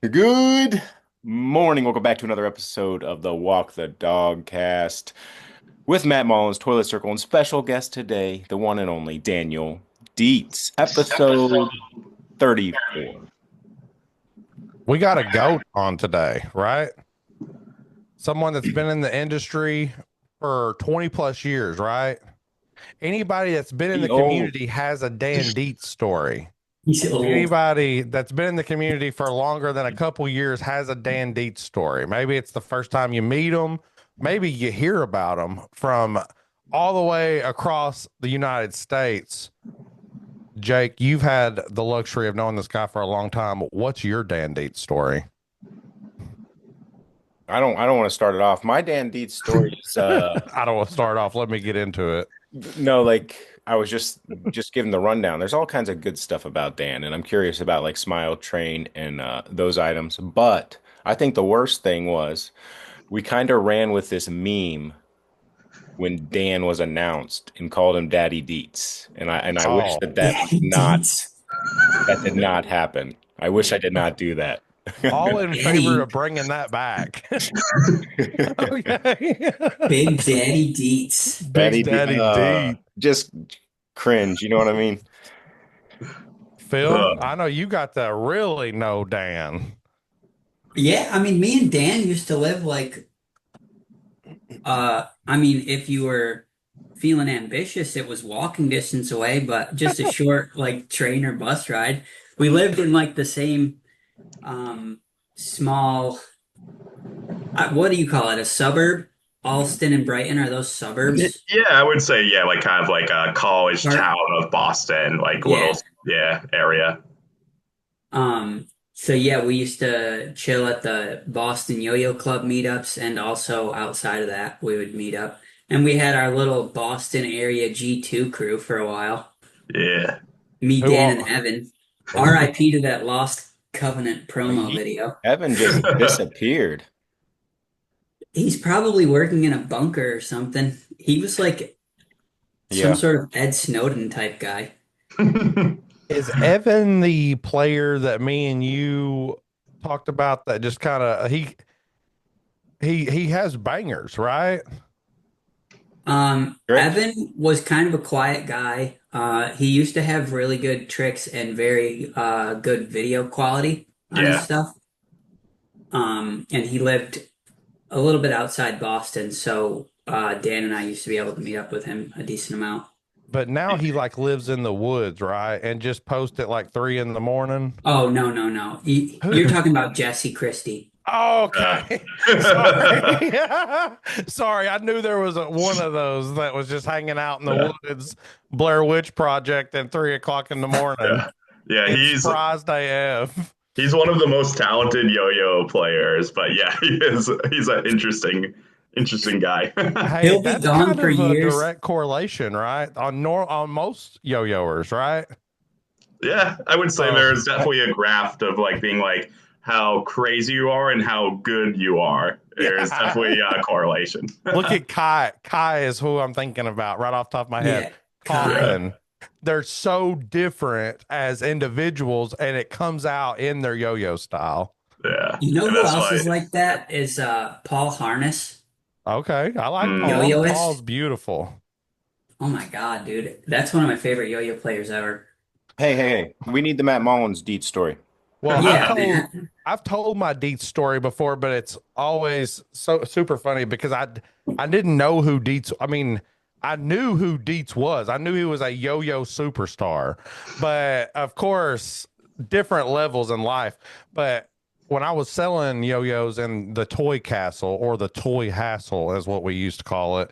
Good morning. Welcome back to another episode of the Walk the Dogcast with Matt Mullins, Toilet Circle, and special guest today, the one and only Daniel Dietz, episode 34. We got a goat on today, right? Someone that's been in the industry for 20 plus years, right? Anybody that's been in the The old, community has a Dan Dietz story. He's old. Anybody that's been in the community for longer than a couple years has a Dan Dietz story. Maybe it's the first time you meet them. Maybe you hear about them from all the way across the United States. Jake, you've had the luxury of knowing this guy for a long time. What's your Dan Dietz story? I don't want to start it off. My Dan Dietz story is I don't want to start off. Let me get into it. no, like I was just giving the rundown. There's all kinds of good stuff about Dan, and I'm curious about like Smile Train and those items. But I think the worst thing was we kind of ran with this meme when Dan was announced and called him Daddy Deets. And I wish Oh, that did not happen. I wish I did not do that. all in Daddy. favor of bringing that back. Okay. Big Daddy Deets. Daddy Big Daddy D. just cringe, you know what I mean? Phil, I know you got to really know Dan. Yeah, I mean, me and Dan used to live if you were feeling ambitious, it was walking distance away, but just a short like train or bus ride. We lived in like the same small, what do you call it? A suburb? Alston and Brighton, are those suburbs? Yeah, I would say yeah, like kind of like a college Or, town of Boston, like yeah. little area. So yeah, we used to chill at the Boston Yo-Yo Club meetups, and also outside of that, we would meet up. And we had our little Boston area G2 crew for a while. Yeah. Me, Who Dan, all? and Evan. RIP to that Lost Covenant promo video. Evan just disappeared. He's probably working in a bunker or something. He was like some Yeah. sort of Ed Snowden type guy. Is Evan the player that me and you talked about that just kind of he has bangers, right? Correct? Evan was kind of a quiet guy. He used to have really good tricks and very good video quality on his Yeah. stuff. And he lived a little bit outside Boston, so Dan and I used to be able to meet up with him a decent amount. But now he like lives in the woods, right? And just post at like 3 in the morning. Oh, no, no, no. You're talking about Jesse Christie. Uh, Okay. Sorry. Sorry. I knew there was one of those that was just hanging out in the woods, Blair Witch Project at 3 o'clock in the morning. yeah. Yeah, It's he's surprised AF. he's one of the most talented yo-yo players, but yeah, he's an interesting guy. Hey, He'll be that's gone kind for of a years. direct correlation, right? On most yo-yoers, right? Yeah, I would say Oh, there's definitely a graft of like being like how crazy you are and how good you are. There's yeah. definitely a correlation. Look at Kai. Kai is who I'm thinking about right off the top of my head. Yeah, Kai. Coffin. They're so different as individuals, and it comes out in their yo-yo style. Yeah. You know And who that's else why is like that? Is Paul Harness. Okay, I like Paul. Yo-yoist. Paul's beautiful. Oh my God, dude. That's one of my favorite yo-yo players ever. Hey. We need the Matt Mullins Deets story. Well, Yeah, man. I've told my Dietz story before, but it's always so super funny because I didn't know who Dietz. I mean, I knew who Dietz was. I knew he was a yo-yo superstar, but of course, different levels in life. But when I was selling yo-yos in the toy castle or the toy hassle, is what we used to call it,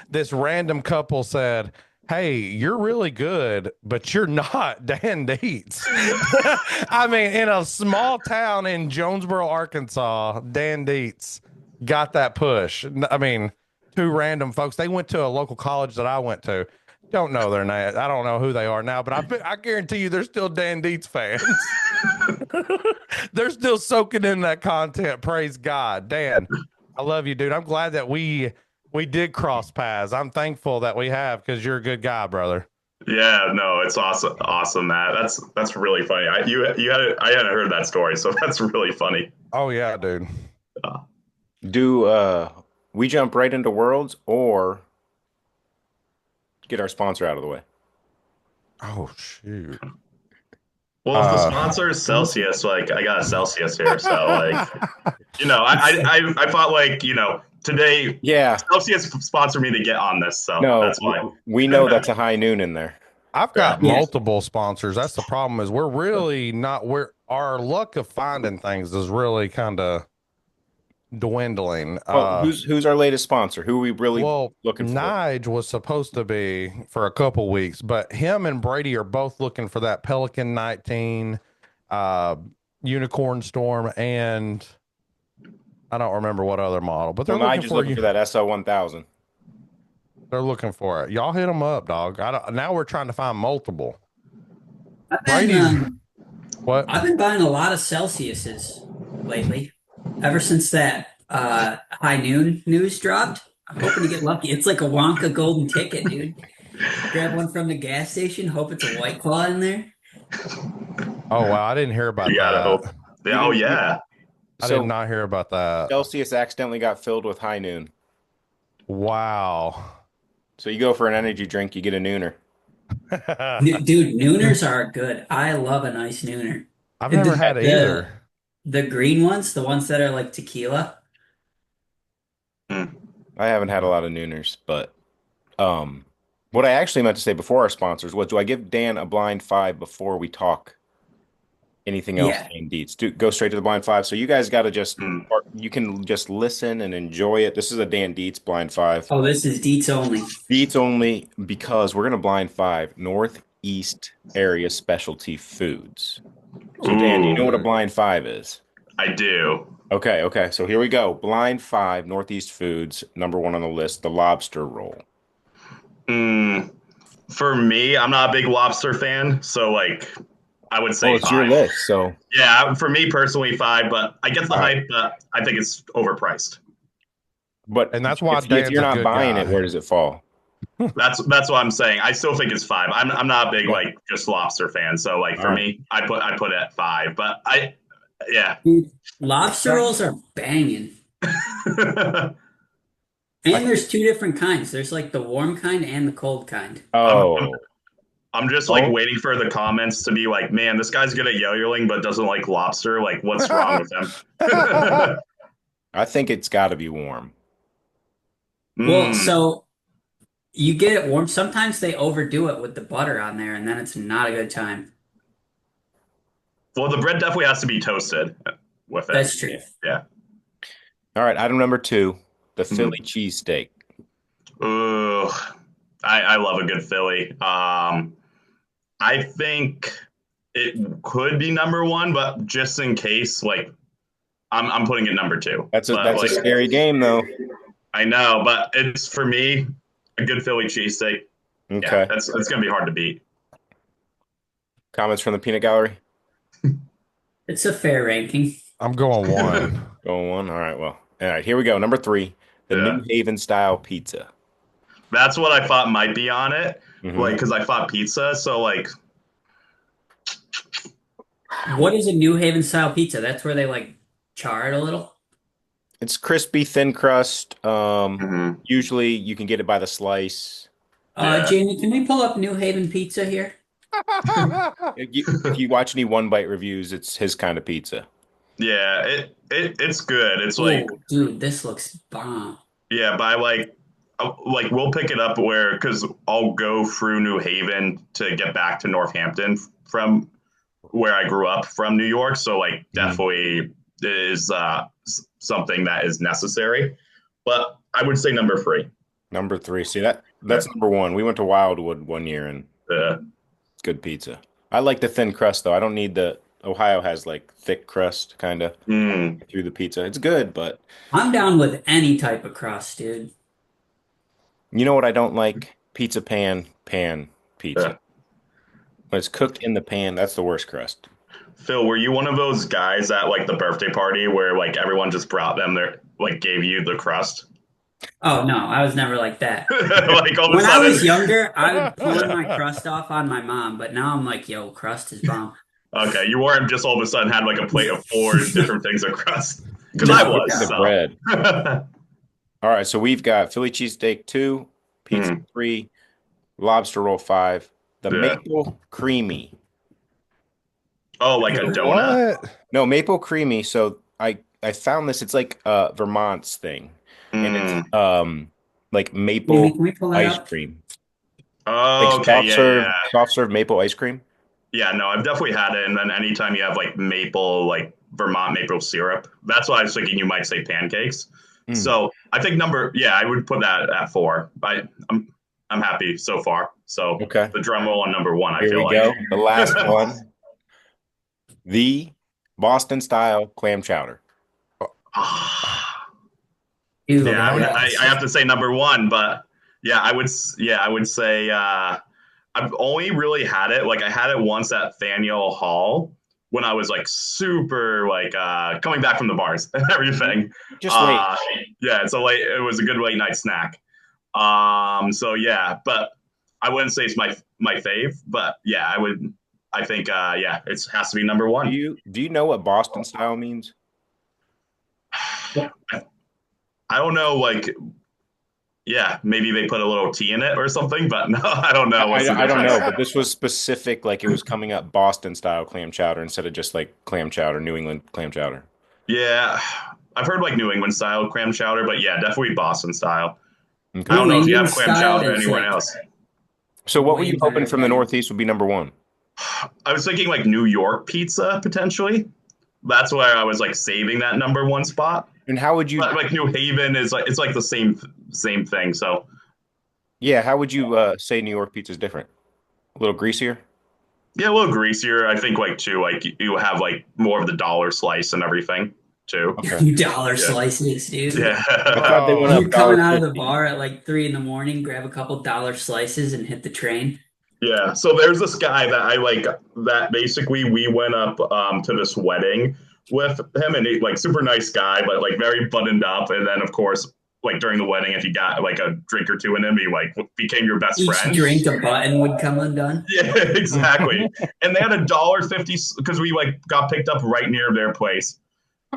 this random couple said, "Hey, you're really good, but you're not Dan Dietz." I mean, in a small town in Jonesboro, Arkansas, Dan Dietz got that push. I mean, two random folks. They went to a local college that I went to. Don't know their name. I don't know who they are now, but I guarantee you they're still Dan Dietz fans. They're still soaking in that content. Praise God. Dan, I love you, dude. I'm glad that we did cross paths. I'm thankful that we have because you're a good guy, brother. Yeah, no, it's awesome, awesome, Matt. That's really funny. I hadn't heard that story, so that's really funny. Oh yeah, dude. Uh, Do we jump right into Worlds or get our sponsor out of the way? Oh shoot. well, if the Uh, sponsor is Celsius, like I got a Celsius here, so like I thought like today Yeah. Celsius sponsored me to get on this, so No, that's why. we know that's a high noon in there. I've Yeah. got Yeah. multiple sponsors. That's the problem is we're really not where our luck of finding things is really kind of dwindling. Well, who's our latest sponsor? Who are we really Well, looking for? Nige was supposed to be for a couple weeks, but him and Brady are both looking for that Pelican 19, uh, Unicorn Storm, and I don't remember what other model, but they're Well, looking Nigel's for looking you. for that SO1000. They're looking for it. Y'all hit them up, dog. Now we're trying to find multiple. I've been Brady's what? I've been buying a lot of Celsiuses lately. Ever since that high noon news dropped, I'm hoping to get lucky. It's like a Wonka golden ticket, dude. Grab one from the gas station, hope it's a White Claw in there. Oh wow, I didn't hear about You gotta hope. that. You Yeah, oh didn't, yeah. I did so not hear about that. Celsius accidentally got filled with high noon. Wow. So you go for an energy drink, you get a nooner. Dude, nooners are good. I love a nice nooner. I've And never had the either. the green ones, the ones that are like tequila. Hmm. I haven't had a lot of nooners, but um, what I actually meant to say before our sponsors was, do I give Dan a blind five before we talk anything else Yeah. Dan Dietz? Go straight to the blind five. So you guys got to just, Hmm. or you can just listen and enjoy it. This is a Dan Dietz blind five. Oh, this is Deets only. Dietz only because we're gonna blind five Northeast area specialty foods. So Dan, do you know what a Ooh, blind five is? I do. Okay. So here we go. Blind five Northeast foods. Number one on the list, the lobster roll. Mm, for me, I'm not a big lobster fan, so like I would Well, say it's your five. list, so Yeah, for me personally, five, but I get the all right. hype, but I think it's overpriced. But And that's why if Dan's you're a not good buying it, guy. where does it fall? That's what I'm saying. I still think it's five. I'm not a big Okay. like just lobster fan, so like All for right. me, I put it at five. But yeah. Dude, lobster rolls are banging. I, And there's two different kinds. There's like the warm kind and the cold kind. I'm oh, I'm just like oh, waiting for the comments to be like, man, this guy's good at yo-yoing but doesn't like lobster. Like, what's wrong with him? I think it's got to be warm. Well, Mm. so you get it warm. Sometimes they overdo it with the butter on there, and then it's not a good time. Well, the bread definitely has to be toasted with it. That's true. Yeah. All right, item number two, the Mhm. Philly cheesesteak. Ooh, I love a good Philly. I think it could be number one, but just in case, like I'm putting it number two. That's a But that's a like scary game though. I know, but it's for me a good Philly cheesesteak. Yeah, Okay. that's gonna be hard to beat. Comments from the peanut gallery? It's a fair ranking. I'm going one. Going one. All right, well. All right, here we go. Number three, the Yeah, New Haven style pizza. that's what I thought might be on it. Like, Hmm. because I thought pizza, so like, What is a New Haven style pizza? That's where they like char it a little. It's crispy, thin crust. mhm. Usually you can get it by the slice. Yeah, Jamie, can we pull up New Haven pizza here? If you watch any one bite reviews, it's his kind of pizza. yeah, it's good. It's like Oh, dude, this looks bomb. yeah, by like we'll pick it up where because I'll go through New Haven to get back to Northampton from where I grew up from New York. So like Mhm. definitely is something that is necessary. But I would say number three. Number three. See Yeah. that's number one. We went to Wildwood one year and Uh, it's good pizza. I like the thin crust though. I don't need the Ohio has like thick crust kind of mm, through the pizza. It's good, but I'm down with any type of crust, dude. you know what I don't like? Pizza pan yeah. pizza. When it's cooked in the pan, that's the worst crust. Phil, were you one of those guys at like the birthday party where like everyone just brought them their like gave you the crust? Oh no, I was never like that. Like all of a When I sudden. was younger, I would pawn Yeah. my crust off on my mom, but now I'm like, yo, crust is bomb. Okay, you weren't just all of a sudden had like a plate of four different things of crust. Because I No, Skipping was, the no. so. bread. All right, so we've got Philly cheesesteak 2, pizza Mm, 3, lobster roll 5, the yeah. maple creamy. Oh, like a donut? What? No, maple creamy. So I found this. It's like Vermont's thing, and it's Mm. like Amy, maple can we pull that ice up? cream, like Oh, okay, yeah, yeah, yeah. soft serve maple ice cream. Yeah, no, I've definitely had it. And then anytime you have like maple, like Vermont maple syrup, that's why I was thinking you might say pancakes. Mm. So I think yeah, I would put that at 4. I'm happy so far. So Okay, the drum roll on number 1, I here feel we like. go. The last one, the Boston style clam chowder. Ew, Yeah, Vermont. I have to say number 1, but yeah, I would say I've only really had it like I had it once at Faneuil Hall when I was like super like coming back from the bars and everything. Just late. Uh, yeah, it was a good late night snack. So yeah, but I wouldn't say it's my fave, but yeah, I think yeah, it has to be number Do 1. you know what Boston style means? I don't know, like yeah, maybe they put a little tea in it or something, but no, I don't know. What's the I don't difference? know, but this was specific, like it was coming up Boston style clam chowder instead of just like clam chowder, New England clam chowder. Yeah, I've heard like New England style clam chowder, but yeah, definitely Boston style. I Okay. don't New know if you England have clam style chowder is anywhere like else. So what were way you hoping better from the than. Northeast would be number one? I was thinking like New York pizza potentially. That's why I was like saving that number 1 spot. And how would you, But like New Haven is like it's like the same thing. So yeah, how would you say New York pizza is different? A little greasier? yeah, a little greasier. I think like too like you have like more of the dollar slice and everything too. Okay. Dollar Yeah, slices, dude. I thought yeah. they went Oh, You're up coming dollar out of the fifty. bar at like 3 in the morning, grab a couple dollar slices and hit the train. Yeah, so there's this guy that I like that basically we went up to this wedding with him and he like super nice guy, but like very buttoned up. And then of course, like during the wedding, if you got like a drink or two in him, he like became your best Each friend. drink a button would come undone. Yeah, exactly. And they had $1.50 because we like got picked up right near their place.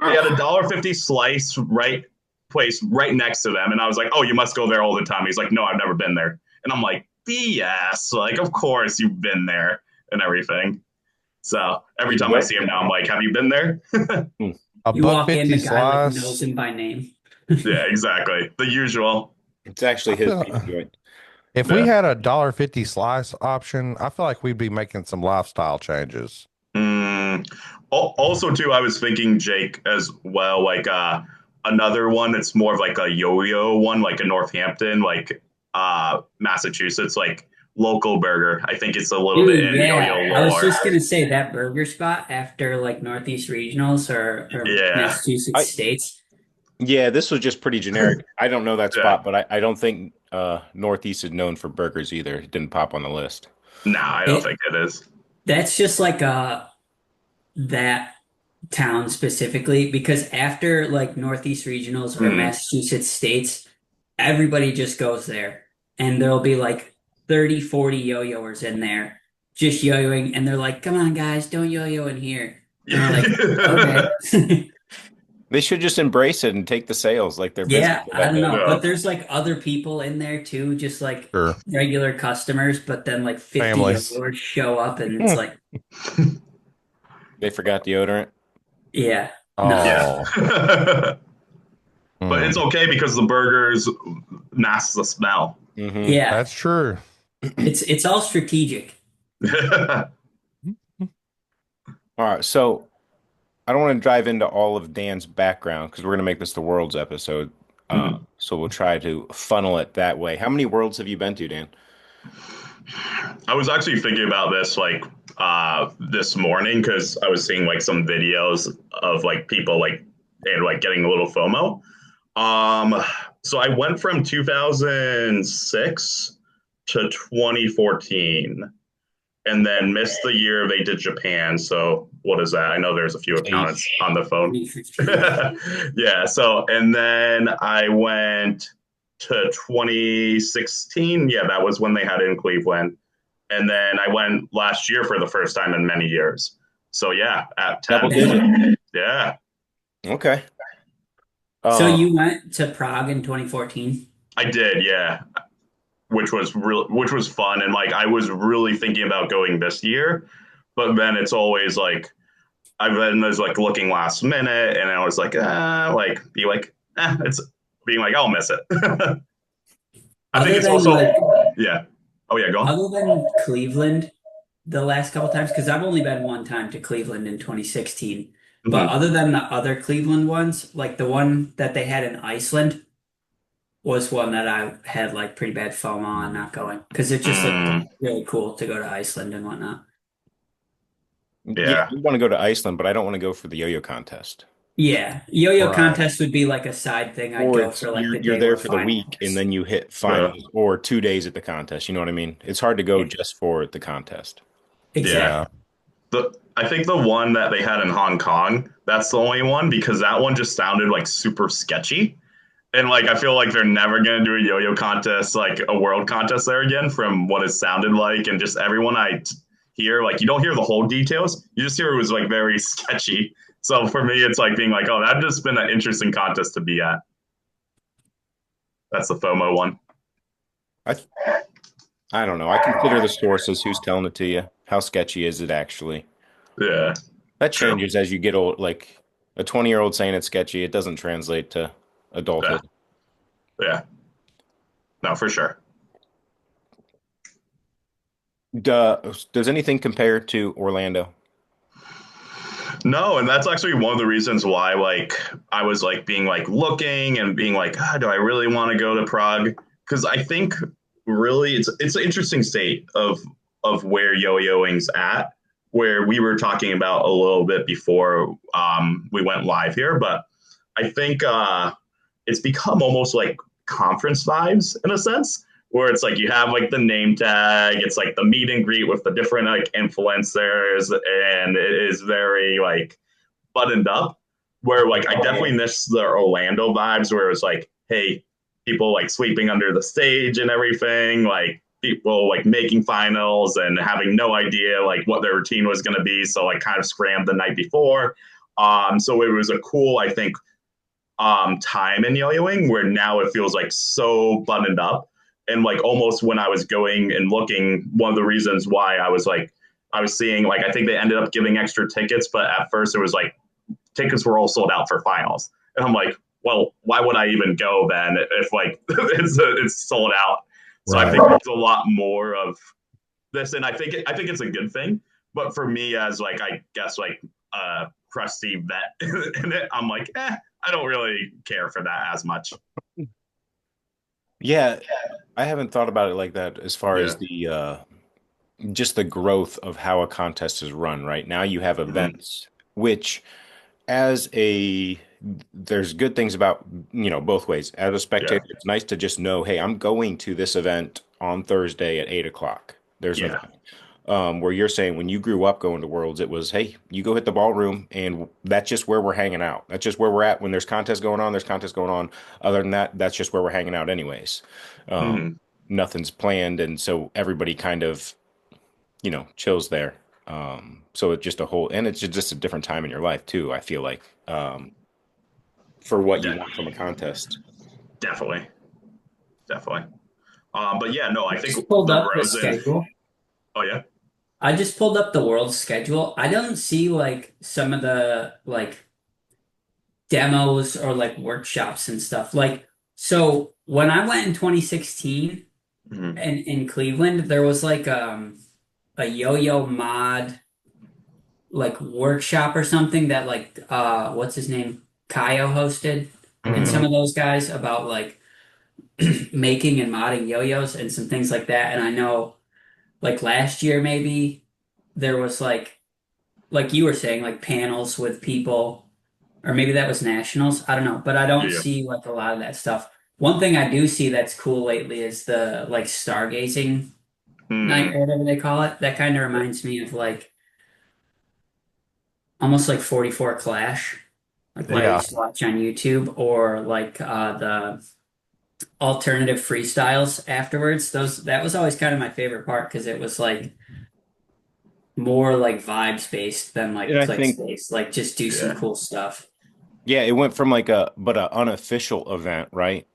They had $1.50 slice place right next to them, and I was like, "Oh, you must go there all the time." He's like, "No, I've never been there," and I'm like, "BS! Like, of course you've been there and everything." So every You time I went? see him now, I'm like, "Have you been there?" a You buck walk in, fifty the guy like knows slice. him by name. Yeah, exactly. The usual. It's actually I his pizza feel joint. if we Yeah. had a $1.50 slice option, I feel like we'd be making some lifestyle changes. Mm. Also, too, I was thinking Jake as well, like another one that's more of like a yo-yo one, like a Northampton, like Massachusetts, like local burger. I think it's a little bit Dude, in yo-yo yeah. I was lore. just gonna say that burger spot after like Northeast Regionals or Yeah, Massachusetts I States. Yeah, this was just pretty generic. I don't know that yeah. spot, but I don't think Northeast is known for burgers either. It didn't pop on the list. No, I don't It think it is. that's just like that town specifically because after like Northeast Regionals or Mm. Massachusetts States, everybody just goes there. And there'll be like 30, 40 yo-yoers in there just yo-yoing. And they're like, come on, guys, don't yo-yo in here. And we're like, Yeah. okay. They should just embrace it and take the sales like their business Yeah, for I that don't day. know. Yeah. But there's like other people in there too, just like Sure. regular customers, but then like 50 Families. yo-yoers show up and it's Hmm. like, They forgot deodorant. yeah, no. Yeah. Oh. But it's Hmm. okay because the burgers mask the smell. Hmm. Yeah, That's true. it's all strategic. All right, so I don't want to dive into all of Dan's background because we're going to make this the world's episode. So we'll try to funnel it that way. How many worlds have you been to, Dan? I was actually thinking about this like this morning because I was seeing like some videos of like people like and like getting a little FOMO. Um, so I went from 2006 to 2014 and then missed the year they did Japan. So what is that? I know there's a few Eight. accountants on the phone. 2015. Yeah. So and then I went. to 2016. Yeah, that was when they had it in Cleveland. And then I went last year for the first time in many years. So yeah, at Double 10. digit. Yeah, Okay. So Uh, you went to Prague in 2014? I did. Yeah, which was fun. And like I was really thinking about going this year, but then it's always like I've been there's like looking last minute, and I was like be like it's being like I'll miss it. I think Other it's than also like, yeah. Oh yeah, go on. other than Cleveland, the last couple times, because I've only been one time to Cleveland in 2016. But Mm-hmm. other than the other Cleveland ones, like the one that they had in Iceland was one that I had like pretty bad FOMO on not going because it just looked Mm, really cool to go to Iceland and whatnot. yeah, yeah, I want to go to Iceland, but I don't want to go for the yo-yo contest. Yeah, yo-yo Right. contest would be like a side thing. I'd Or go it's for like the you're day there or for the final. week and then you hit uh, finals or 2 days at the contest. You know what I mean? It's hard to go Yeah, just for the contest. yeah. Yeah. exactly. I think the one that they had in Hong Kong, that's the only one because that one just sounded like super sketchy. And like I feel like they're never gonna do a yo-yo contest, like a world contest there again, from what it sounded like, and just everyone hear, like you don't hear the whole details, you just hear it was like very sketchy. So for me, it's like being like, oh, that'd just been an interesting contest to be at. That's the FOMO one. I I don't know. I consider the sources who's telling it to you. How sketchy is it actually? Yeah, That true. changes as you get old. Like a 20-year-old saying it's sketchy, it doesn't translate to Yeah, adulthood. yeah, no, for sure. Does anything compare to Orlando? No, and that's actually one of the reasons why like I was like being like looking and being like, do I really want to go to Prague? Because I think really it's an interesting state of where yo-yoing's at, where we were talking about a little bit before we went live here, but I think it's become almost like conference vibes in a sense, where it's like you have like the name tag, it's like the meet and greet with the different like influencers, and it is very like buttoned up. Where like I definitely miss the Orlando vibes, where it's like, hey, people like sweeping under the stage and everything, like people like making finals and having no idea like what their routine was going to be, so like kind of scrammed the night before. So it was a cool, I think, time in yo-yoing where now it feels like so buttoned up. And like almost when I was going and looking, one of the reasons why I was like I was seeing like I think they ended up giving extra tickets, but at first it was like tickets were all sold out for finals. And I'm like, well, why would I even go then if like it's sold out? So I Right. think there's a lot more of this, and I think it's a good thing. But for me, as like I guess like a crusty vet in it, I'm like, I don't really care for that as much. Yeah, I haven't thought about it like that as far as Yeah. the just the growth of how a contest is run. Right now, you have Mm-hmm. events, which as a there's good things about both ways. As a Yeah. spectator, it's nice to just know, hey, I'm going to this event on Thursday at 8 o'clock. There's an Yeah. event. Where you're saying when you grew up going to Worlds, it was, hey, you go hit the ballroom, and that's just where we're hanging out. That's just where we're at. When there's contests going on, there's contests going on. Other than that, that's just where we're hanging out anyways. Um, Mm-hmm. Nothing's planned, and so everybody kind of, chills there. So it's just a whole, and it's just a different time in your life too, I feel like, for what you De- want from a contest. definitely. Definitely. But yeah, no, I think Just pulled the up the Rosen. schedule. Oh yeah. I just pulled up the world schedule. I don't see like some of the like demos or like workshops and stuff. Like, so when I went in 2016 Mm-hmm. and in Cleveland, there was like a yo-yo mod like workshop or something that like what's his name? Kaio hosted and Mm-hmm. some of those guys about like making and modding yo-yos and some things like that. And I know like last year maybe there was like you were saying, like panels with people, or maybe that was nationals. I don't know, but I don't Yeah. see like a lot of that stuff. One thing I do see that's cool lately is the like stargazing night Mm-hmm. or whatever they call it. That kind of reminds me of like almost like 44 Clash, like what I Yeah. used to watch on YouTube, or like the alternative freestyles afterwards. That was always kind of my favorite part because it was like more like vibes based than And like I clicks think, based. Like just do some Yeah. cool stuff. yeah, it went from like a unofficial event, right?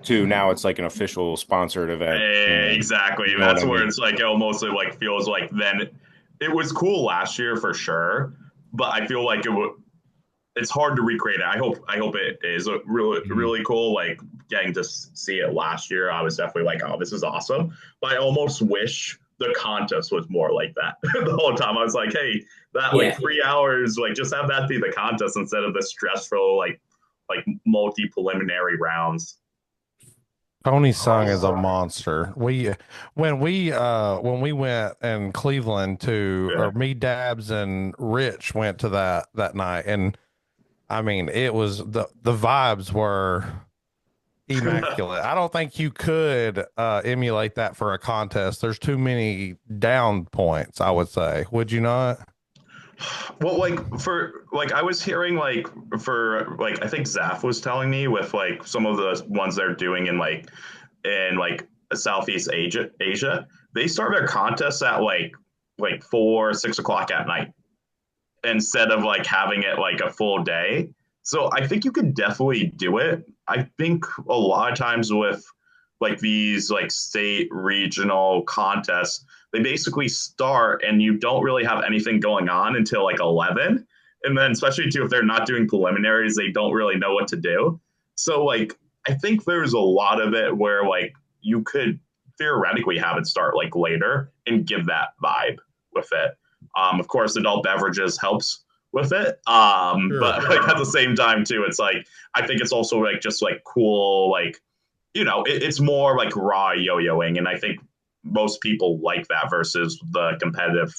To now it's like an official sponsored event. And Exactly. you know what That's I where mean? it's like it almost like feels like then it was cool last year for sure, but I feel like it's hard to recreate it. I hope it is a really Mhm. really cool. Like getting to see it last year, I was definitely like, oh, this is awesome. But I almost wish the contest was more like that the whole time. I was like, hey, that like Yeah. 3 hours, like just have that be the contest instead of the stressful like multi preliminary rounds. Tony Sung is a monster. When we went in Cleveland to Yeah. or me, Dabs, and Rich went to that night, and I mean it was the vibes were immaculate. I don't think you could emulate that for a contest. There's too many down points, I would say. Would you not? Well, like for like I was hearing like for like I think Zaf was telling me with like some of the ones they're doing in Southeast Asia, they start their contests at like 4, 6 o'clock at night instead of like having it like a full day. So I think you could definitely do it. I think a lot of times with like these like state regional contests, they basically start and you don't really have anything going on until like 11. And then especially too if they're not doing preliminaries, they don't really know what to do. So like I think there's a lot of it where like you could theoretically have it start like later and give that vibe with it. Of course, adult beverages helps with it. Sure. But like at the same time too, it's like I think it's also like just like cool, like it's more like raw yo-yoing, and I think most people like that versus the competitive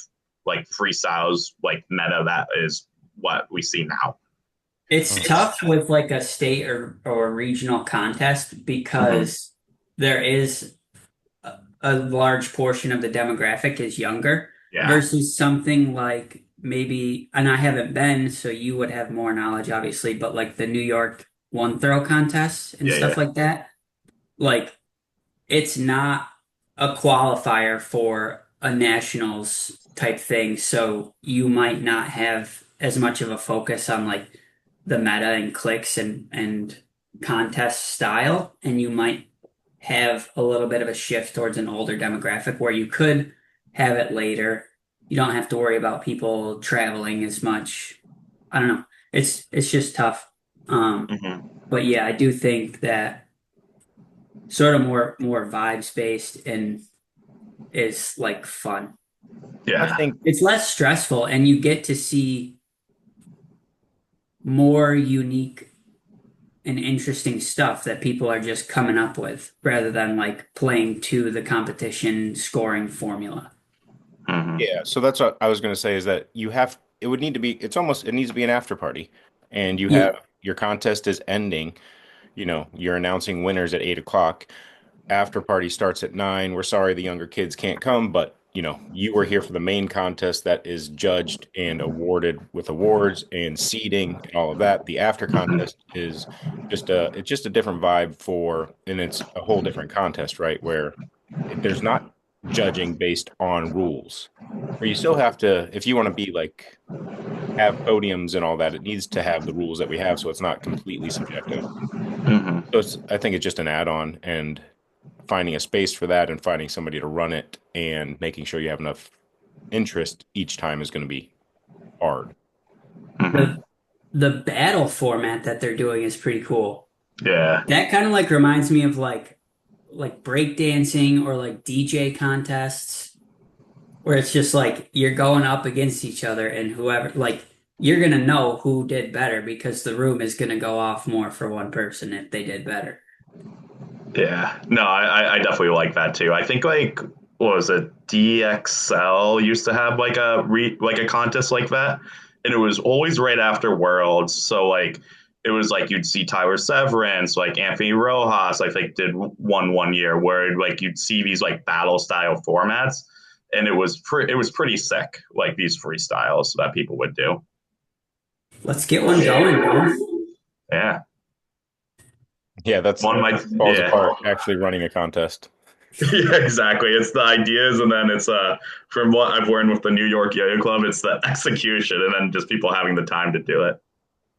like freestyles like meta that is what we see now. It's Mhm. tough with like a state or regional contest Mm-hmm. because there is a large portion of the demographic is younger Yeah, versus something like maybe, and I haven't been, so you would have more knowledge, obviously, but like the New York one throw contests and yeah, stuff yeah. like that, like it's not a qualifier for a nationals type thing, so you might not have as much of a focus on like the meta and clicks and contest style, and you might have a little bit of a shift towards an older demographic where you could have it later. You don't have to worry about people traveling as much. I don't know. It's just tough. Mm-hmm. But yeah, I do think that sort of more vibes based and is like fun. I Yeah. think, It's less stressful and you get to see more unique and interesting stuff that people are just coming up with rather than like playing to the competition scoring formula. Mm-hmm. yeah, so that's what I was going to say is that it would need to be, it needs to be an after party. And you Yeah. have, your contest is ending, you're announcing winners at 8 o'clock. After party starts at 9. We're sorry the younger kids can't come, but you were here for the main contest that is judged and awarded with awards and seating and all of that. The after Mm-hmm. contest is it's just a different vibe and it's a whole different contest, right? Where there's not judging based on rules. Or you still have to, if you want to be like have podiums and all that, it needs to have the rules that we have so it's not completely subjective. Mm-hmm. So I think it's just an add-on, and finding a space for that and finding somebody to run it and making sure you have enough interest each time is going to be hard. Mm-hmm. The the battle format that they're doing is pretty cool. Yeah. That kind of like reminds me of like breakdancing or like DJ contests where it's just like you're going up against each other and whoever like you're gonna know who did better because the room is gonna go off more for one person if they did better. Yeah, no, I definitely like that too. I think like what was it? DXL used to have like a contest like that, and it was always right after Worlds. So like it was like you'd see Tyler Severance, like Anthony Rojas, I think did one year where like you'd see these like battle style formats, and it was pretty sick. Like these freestyles that people would do. Let's get one going, dude. Yeah. Yeah, that's One might, falls yeah. apart actually running a contest. Yeah, exactly. It's the ideas, and then it's from what I've learned with the New York Yo-Yo Club, it's the execution, and then just people having the time to do it.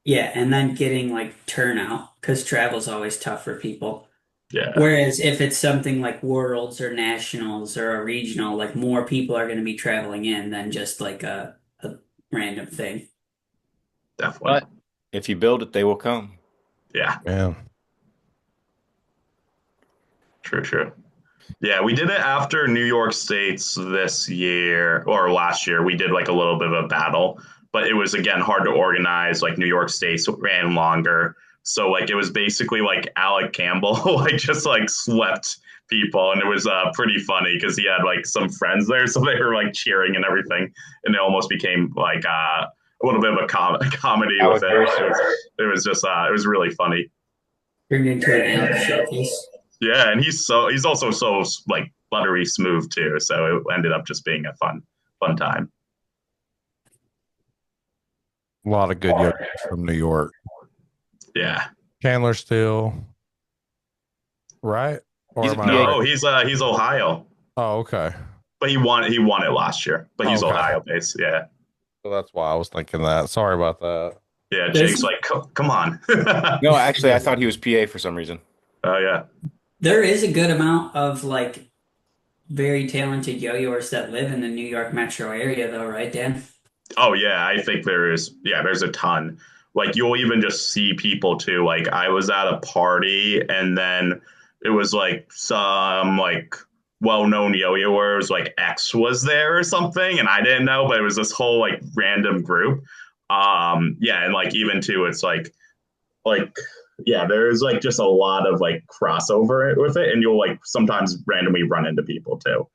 Yeah, and then getting like turnout because travel's always tough for people. Yeah, Whereas if it's something like Worlds or Nationals or a regional, like more people are going to be traveling in than just like a random thing. definitely. But if you build it, they will come. Yeah, Yeah. true, true. Yeah, we did it after New York State's this year or last year. We did like a little bit of a battle, but it was again hard to organize. Like New York State's ran longer. So like it was basically like Alec Campbell like just like swept people, and it was pretty funny because he had like some friends there, so they were like cheering and everything, and it almost became like a little bit of a comedy I with was it. very It was just it was really funny. Turned into an Alex showcase. Yeah, and he's also so like buttery smooth too. So it ended up just being a fun time. A lot of good yo-yos from New York. Yeah. Chandler Steele, right? Or He's a am I PA. right? No, he's Ohio, Oh, okay. but he won it last year. But he's Okay. Ohio based. Yeah. So that's why I was thinking that. Sorry about that. Yeah. Jake's There's like, come on. No, actually, I thought he was PA for some reason. Oh yeah. there is a good amount of like very talented yo-yoers that live in the New York metro area though, right, Dan? Oh yeah, I think there is. Yeah, there's a ton. Like you'll even just see people too. Like I was at a party and then it was like some like well-known yo-yoers like X was there or something and I didn't know, but it was this whole like random group. Yeah, and like even too it's like yeah, there's like just a lot of like crossover with it and you'll like sometimes randomly run into people too.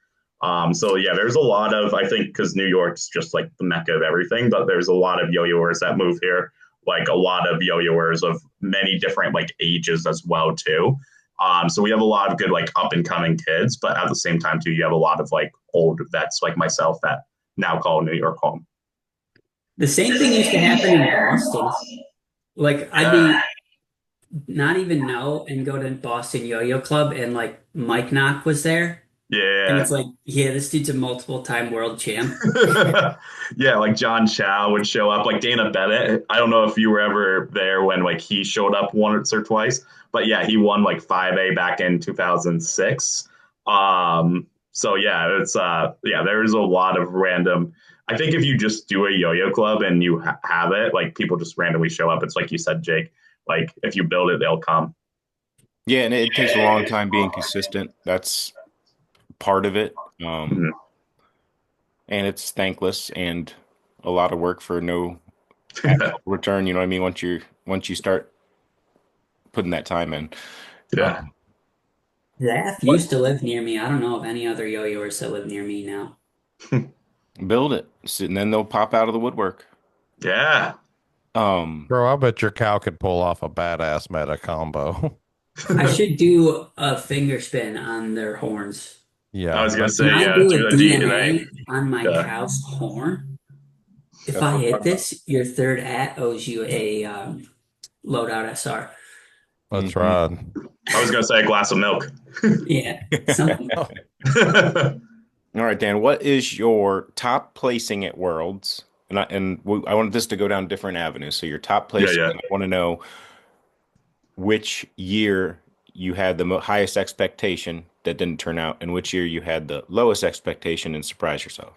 So yeah, there's a lot of I think because New York's just like the mecca of everything, but there's a lot of yo-yoers that move here, like a lot of yo-yoers of many different like ages as well too. So we have a lot of good like up and coming kids, but at the same time too, you have a lot of like old vets like myself that now call New York home. The same thing used to happen in Boston. Like I'd Yeah, be not even know and go to Boston Yo-Yo Club and like Mike Knock was there. And yeah. it's like, yeah, this dude's a multiple time world champ. Yeah, like John Chow would show up, like Dana Bennett. I don't know if you were ever there when like he showed up once or twice, but yeah, he won like 5A back in 2006. So yeah, it's yeah, there's a lot of random. I think if you just do a yo-yo club and you have it, like people just randomly show up. It's like you said, Jake. Like if you build it, they'll come. Yeah, and it takes a long time being consistent. That's part of it. Mhm. And it's thankless and a lot of work for no actual return. You know what I mean? Once you start putting that time in, Yeah. Zaf used to live near me. I don't know of any other yo-yoers that live near me now. build it, and then they'll pop out of the woodwork. Yeah. Um, Bro, I bet your cow could pull off a badass meta combo. I should do a finger spin on their horns. I Yeah, was gonna Can say, I yeah, do through a the DNA. DNA on my Yeah. cow's horn? If that's I what I'm hit talking this, your third at owes you a loadout SR. about. that's Mhm. right. I was gonna say a glass of milk. Yeah, something. All right, Dan, what is your top placing at Worlds? I wanted this to go down different avenues. So your top Yeah, placing, yeah. I want to know which year you had the highest expectation that didn't turn out, and which year you had the lowest expectation and surprised yourself.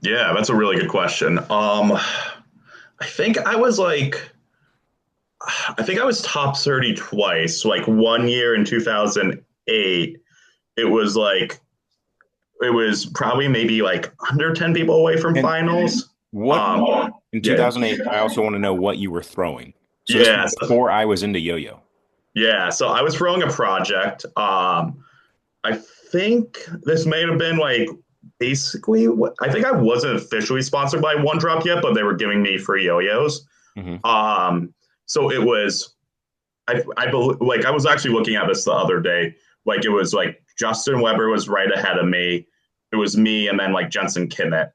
Yeah, that's a really good question. I think I was like, I think I was top 30 twice. Like one year in 2008, it was like, it was probably maybe like under 10 people away from And finals. what Um, in yeah, 2008, I also want to know what you were throwing. So this yeah, was before I was into yo-yo. yeah. So I was throwing a project. I think this may have been like basically what I think I wasn't officially sponsored by One Drop yet, but they were giving me free yo-yos. Hmm. So it was I believe like I was actually looking at this the other day. Like it was like Justin Weber was right ahead of me. It was me and then like Jensen Kimmett.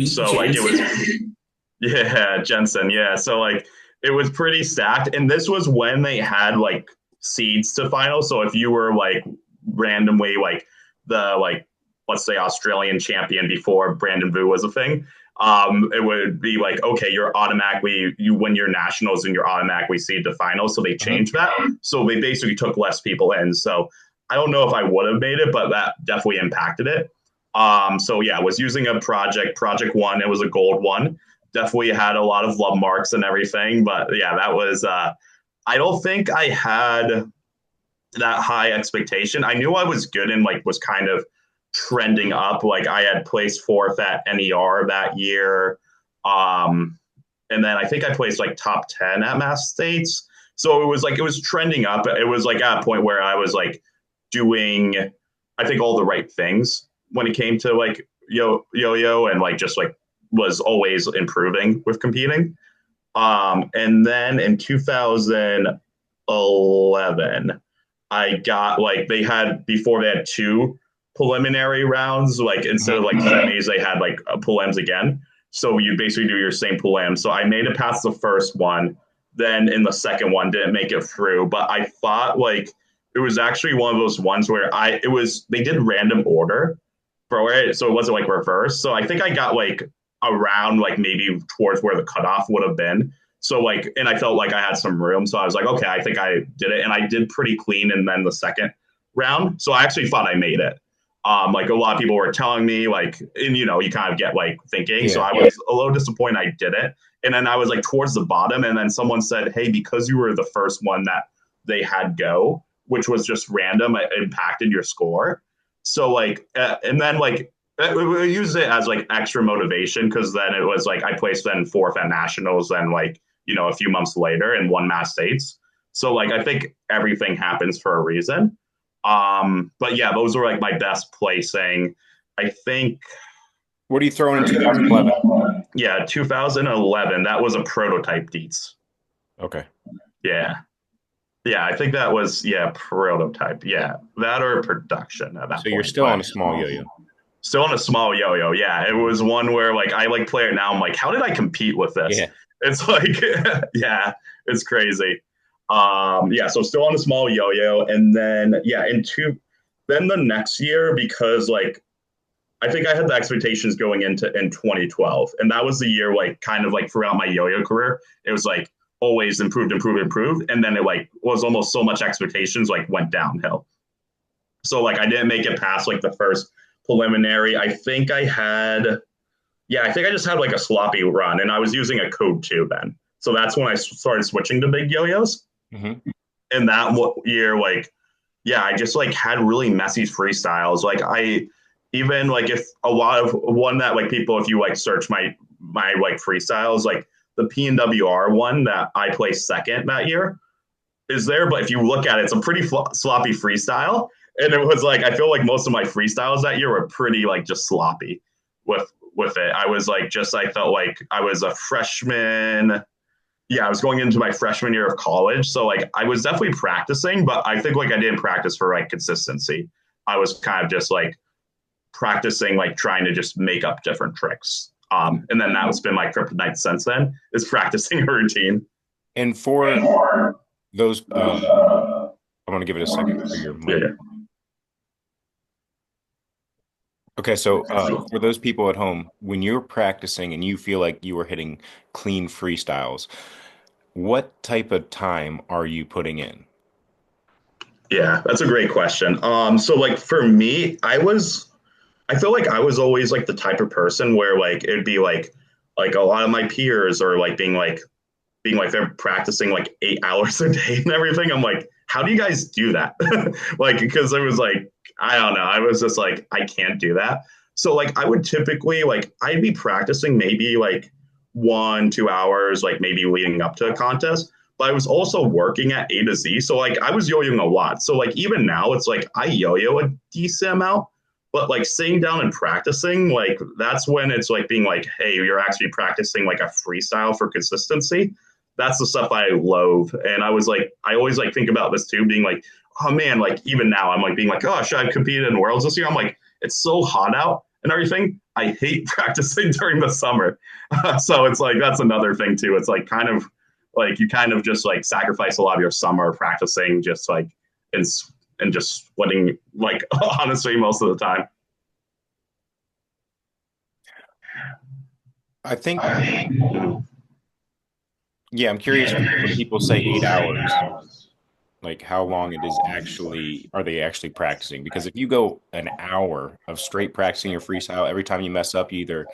So like it was Jansen. yeah, Jensen, yeah. So like it was pretty stacked. And this was when they had like seeds to finals. So if you were like randomly like the like let's say Australian champion before Brandon Vu was a thing, it would be like, okay, you're automatically, you win your nationals and you're automatically seed to finals. So they changed that. So they basically took less people in. So I don't know if I would have made it, but that definitely impacted it. So yeah, I was using a project one. It was a gold one. Definitely had a lot of love marks and everything. But yeah, that was, I don't think I had that high expectation. I knew I was good and like was kind of trending up. Like I had placed fourth at NER that year. And then I think I placed like top 10 at Mass States. So it was like, it was trending up. It was like at a point where I was like doing, I think all the right things when it came to like yo-yo and like just like was always improving with competing. And then in 2011, I got like before they had two preliminary rounds, like instead of like semis, they had like prelims again. So you basically do your same prelim. So I made it past the first one. Then in the second one, didn't make it through. But I thought like it was actually one of those ones where they did random order for it. So it wasn't like reverse. So I think I got like around like maybe towards where the cutoff would have been. So like, and I felt like I had some room. So I was like, okay, I think I did it. And I did pretty clean in then the second round. So I actually thought I made it. Like a lot of people were telling me like, and you know, you kind of get like thinking. So I was a little disappointed I did it. And then I was like towards the bottom. And then someone said, hey, because you were the first one that they had go, which was just random, it impacted your score. So like, and then like, we used it as like extra motivation because then it was like I placed then fourth at nationals and like, you know, a few months later and won Mass States. So like I think everything happens for a reason. But yeah, those were like my best placing. I think. What are you throwing in 2011? Yeah, 2011. That was a prototype Dietz. Okay. Yeah. Yeah, I think that was prototype. Yeah, that or production at that So point. you're still on a small yo-yo. Still on a small yo-yo. Yeah, it was one where like I like play it now. I'm like, how did I compete with this? Yeah. It's like, yeah, it's crazy. So still on a small yo-yo, and then then the next year because like I think I had the expectations going in 2012, and that was the year like kind of like throughout my yo-yo career, it was like always improved, and then it like was almost so much expectations like went downhill. So like I didn't make it past like the first preliminary. I think I just had like a sloppy run, and I was using a code 2 then. So that's when I started switching to big yo-yos. Mm-hmm. And that year, like, yeah, I just like had really messy freestyles. Like I even like if a lot of one that like people, if you like search my like freestyles, like the PNWR one that I placed second that year is there. But if you look at it, it's a pretty sloppy freestyle. And it was like, I feel like most of my freestyles that year were pretty like just sloppy with it. I was like, I felt like I was a freshman. Yeah, I was going into my freshman year of college. So like I was definitely practicing, but I think like I didn't practice for like consistency. I was kind of just like practicing, like trying to just make up different tricks. And then that's been my kryptonite since then is practicing a routine. And for those, I want to give it a second for your mic. Yeah. Okay, so for those people at home, when you're practicing and you feel like you are hitting clean freestyles, what type of time are you putting in? Yeah, that's a great question. So like for me, I feel like I was always like the type of person where like it'd be like a lot of my peers are like being like they're practicing like 8 hours a day and everything. I'm like, how do you guys do that? Like, because it was like, I don't know. I was just like, I can't do that. So like, I would typically like, I'd be practicing maybe like 1-2 hours, like maybe leading up to a contest. But I was also working at A to Z. So like, I was yo-yoing a lot. So like, even now it's like, I yo-yo a decent amount. But like sitting down and practicing, like that's when it's like being like, hey, you're actually practicing like a freestyle for consistency. That's the stuff I loathe. And I was like, I always like think about this too, being like, oh man, like even now I'm like being like, oh, should I compete in Worlds this year? I'm like, it's so hot out and everything. I hate practicing during the summer. So it's like, that's another thing too. It's like kind of like you kind of just like sacrifice a lot of your summer practicing just like and and just sweating like honestly most of the time. I think, yeah, I'm curious when people say 8 hours, like how long it is actually, are they actually practicing? Because if you go an hour of straight practicing your freestyle, every time you mess up, you either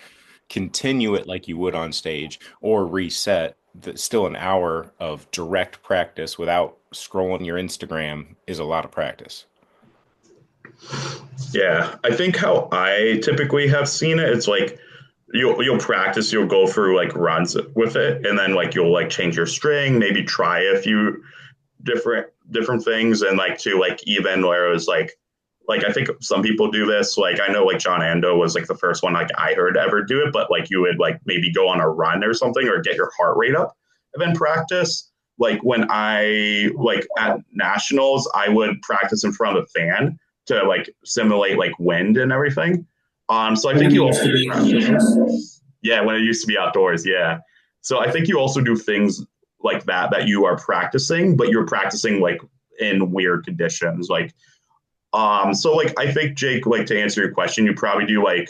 continue it like you would on stage or reset. Still an hour of direct practice without scrolling your Instagram is a lot of practice. Yeah, I think how I typically have seen it, it's like you'll practice, you'll go through like runs with it, and then like you'll like change your string, maybe try a few different things, and like to like even where it was like I think some people do this. Like I know like John Ando was like the first one like I heard ever do it, but like you would like maybe go on a run or something or get your heart rate up and then practice. Like when I like at nationals, I would practice in front of a fan to like simulate like wind and everything. So I think When it you used also to be outdoors. yeah, when it used to be outdoors, yeah. So I think you also do things like that you are practicing, but you're practicing like in weird conditions. Like so like I think Jake, like to answer your question, you probably do like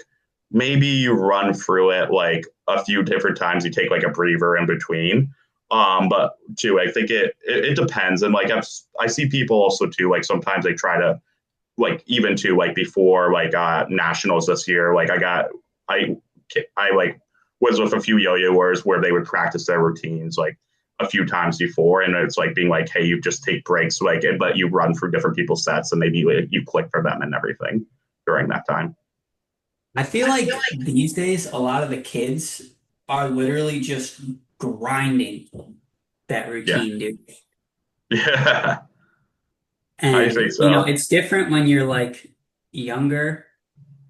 maybe you run through it like a few different times. You take like a breather in between. But too, I think it depends. And like I see people also too, like sometimes they try to like even to like before like nationals this year, like I I like was with a few yo-yoers where they would practice their routines like a few times before, and it's like being like, hey, you just take breaks, like, but you run through different people's sets, and maybe like, you click for them and everything during that time. I feel like these days, a lot of the kids are literally just grinding that Yeah, routine, dude. yeah, I And, think so. it's different when you're like younger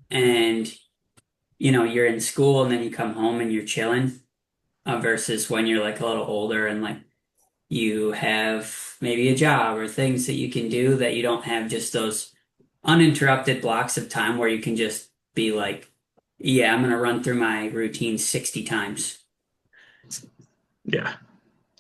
and, you're in school and then you come home and you're chilling, versus when you're like a little older and like you have maybe a job or things that you can do that you don't have just those uninterrupted blocks of time where you can just be like, yeah, I'm going to run through my routine 60 times. Yeah,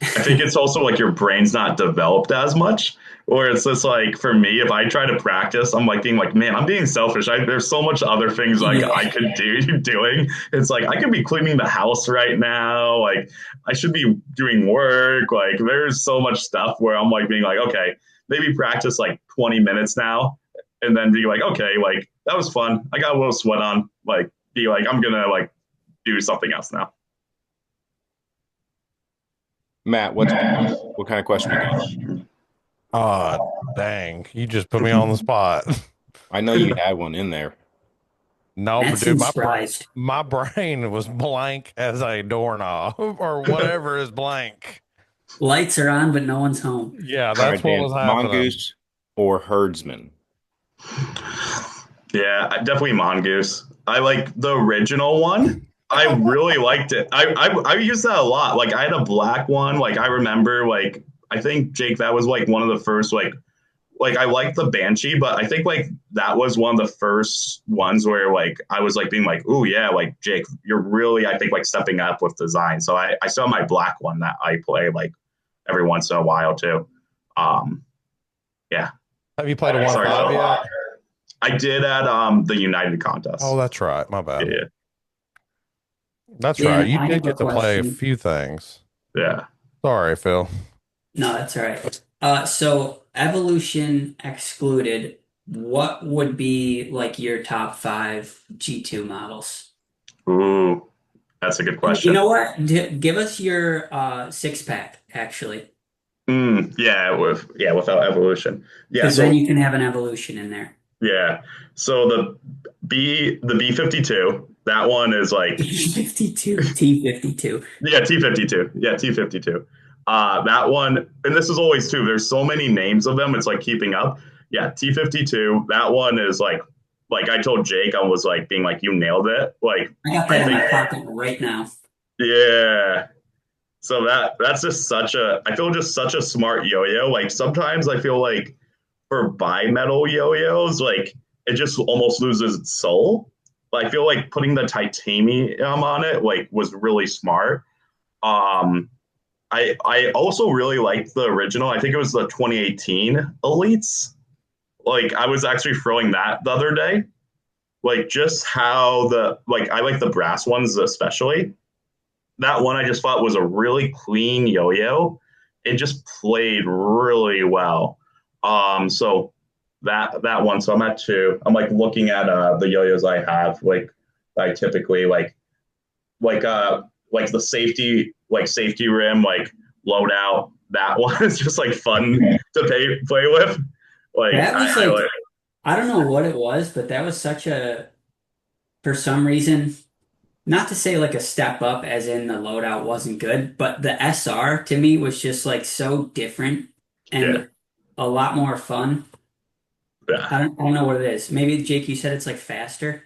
I think it's also like your brain's not developed as much. Or it's just like for me, if I try to practice, I'm like being like, man, I'm being selfish. There's so much other things like Yeah. I could do doing. It's like I could be cleaning the house right now. Like I should be doing work. Like there's so much stuff where I'm like being like, okay, maybe practice like 20 minutes now, and then be like, okay, like that was fun. I got a little sweat on. Like be like, I'm gonna like do something else now. Matt, what kind of question you got? Oh, dang. You just put me on the spot. I know you had one in there. No, That but dude, seems surprised. my brain was blank as a doorknob or whatever is blank. Lights are on, but no one's home. Yeah, All that's right, what Dan, was happening. mongoose or herdsman? Yeah, definitely Mongoose. I like the original one. I really liked it. I used that a lot. Like I had a black one. Like I remember like I think Jake, that was like one of the first like I liked the Banshee, but I think like that was one of the first ones where like I was like being like, oh yeah, like Jake, you're really I think like stepping up with design. So I still have my black one that I play like every once in a while too. Um yeah. Have you played a Sorry. 1.5 yet? I did at the United Oh, contest. that's right. My bad. Yeah. That's right. Dan, You I did have a get to play a question. few things. Yeah. Sorry, Phil. No, that's all right. So evolution excluded, what would be like your top five G2 models? Ooh, that's a good You question. know what? Give us your six pack, actually, Yeah, without evolution. Yeah, because then so you can have an evolution in there. yeah. So the B52, that one is like T52, T52. yeah, T52. Yeah, T52. That one, and this is always too, there's so many names of them, it's like keeping up. Yeah, T52, that one is like I told Jake, I was like being like, you nailed it. Like I got I that in think my pocket right now. yeah. So that's just such a I feel just such a smart yo-yo. Like sometimes I feel like for bimetal yo-yos, like it just almost loses its soul. But I feel like putting the titanium on it like was really smart. Um I also really liked the original. I think it was the 2018 Elites. Like I was actually throwing that the other day. Like just how the like I like the brass ones especially. That one I just thought was a really clean yo-yo. It just played really well. So that one. So I'm at two. I'm like looking at the yo-yos I have. Like I typically like the safety rim like loadout. That one is just like fun to play with. Like That was I like, like I don't know what it was, but that was such a, for some reason, not to say like a step up as in the loadout wasn't good, but the SR to me was just like so different yeah and a lot more fun. yeah I don't know what it is. Maybe Jake, you said it's like faster.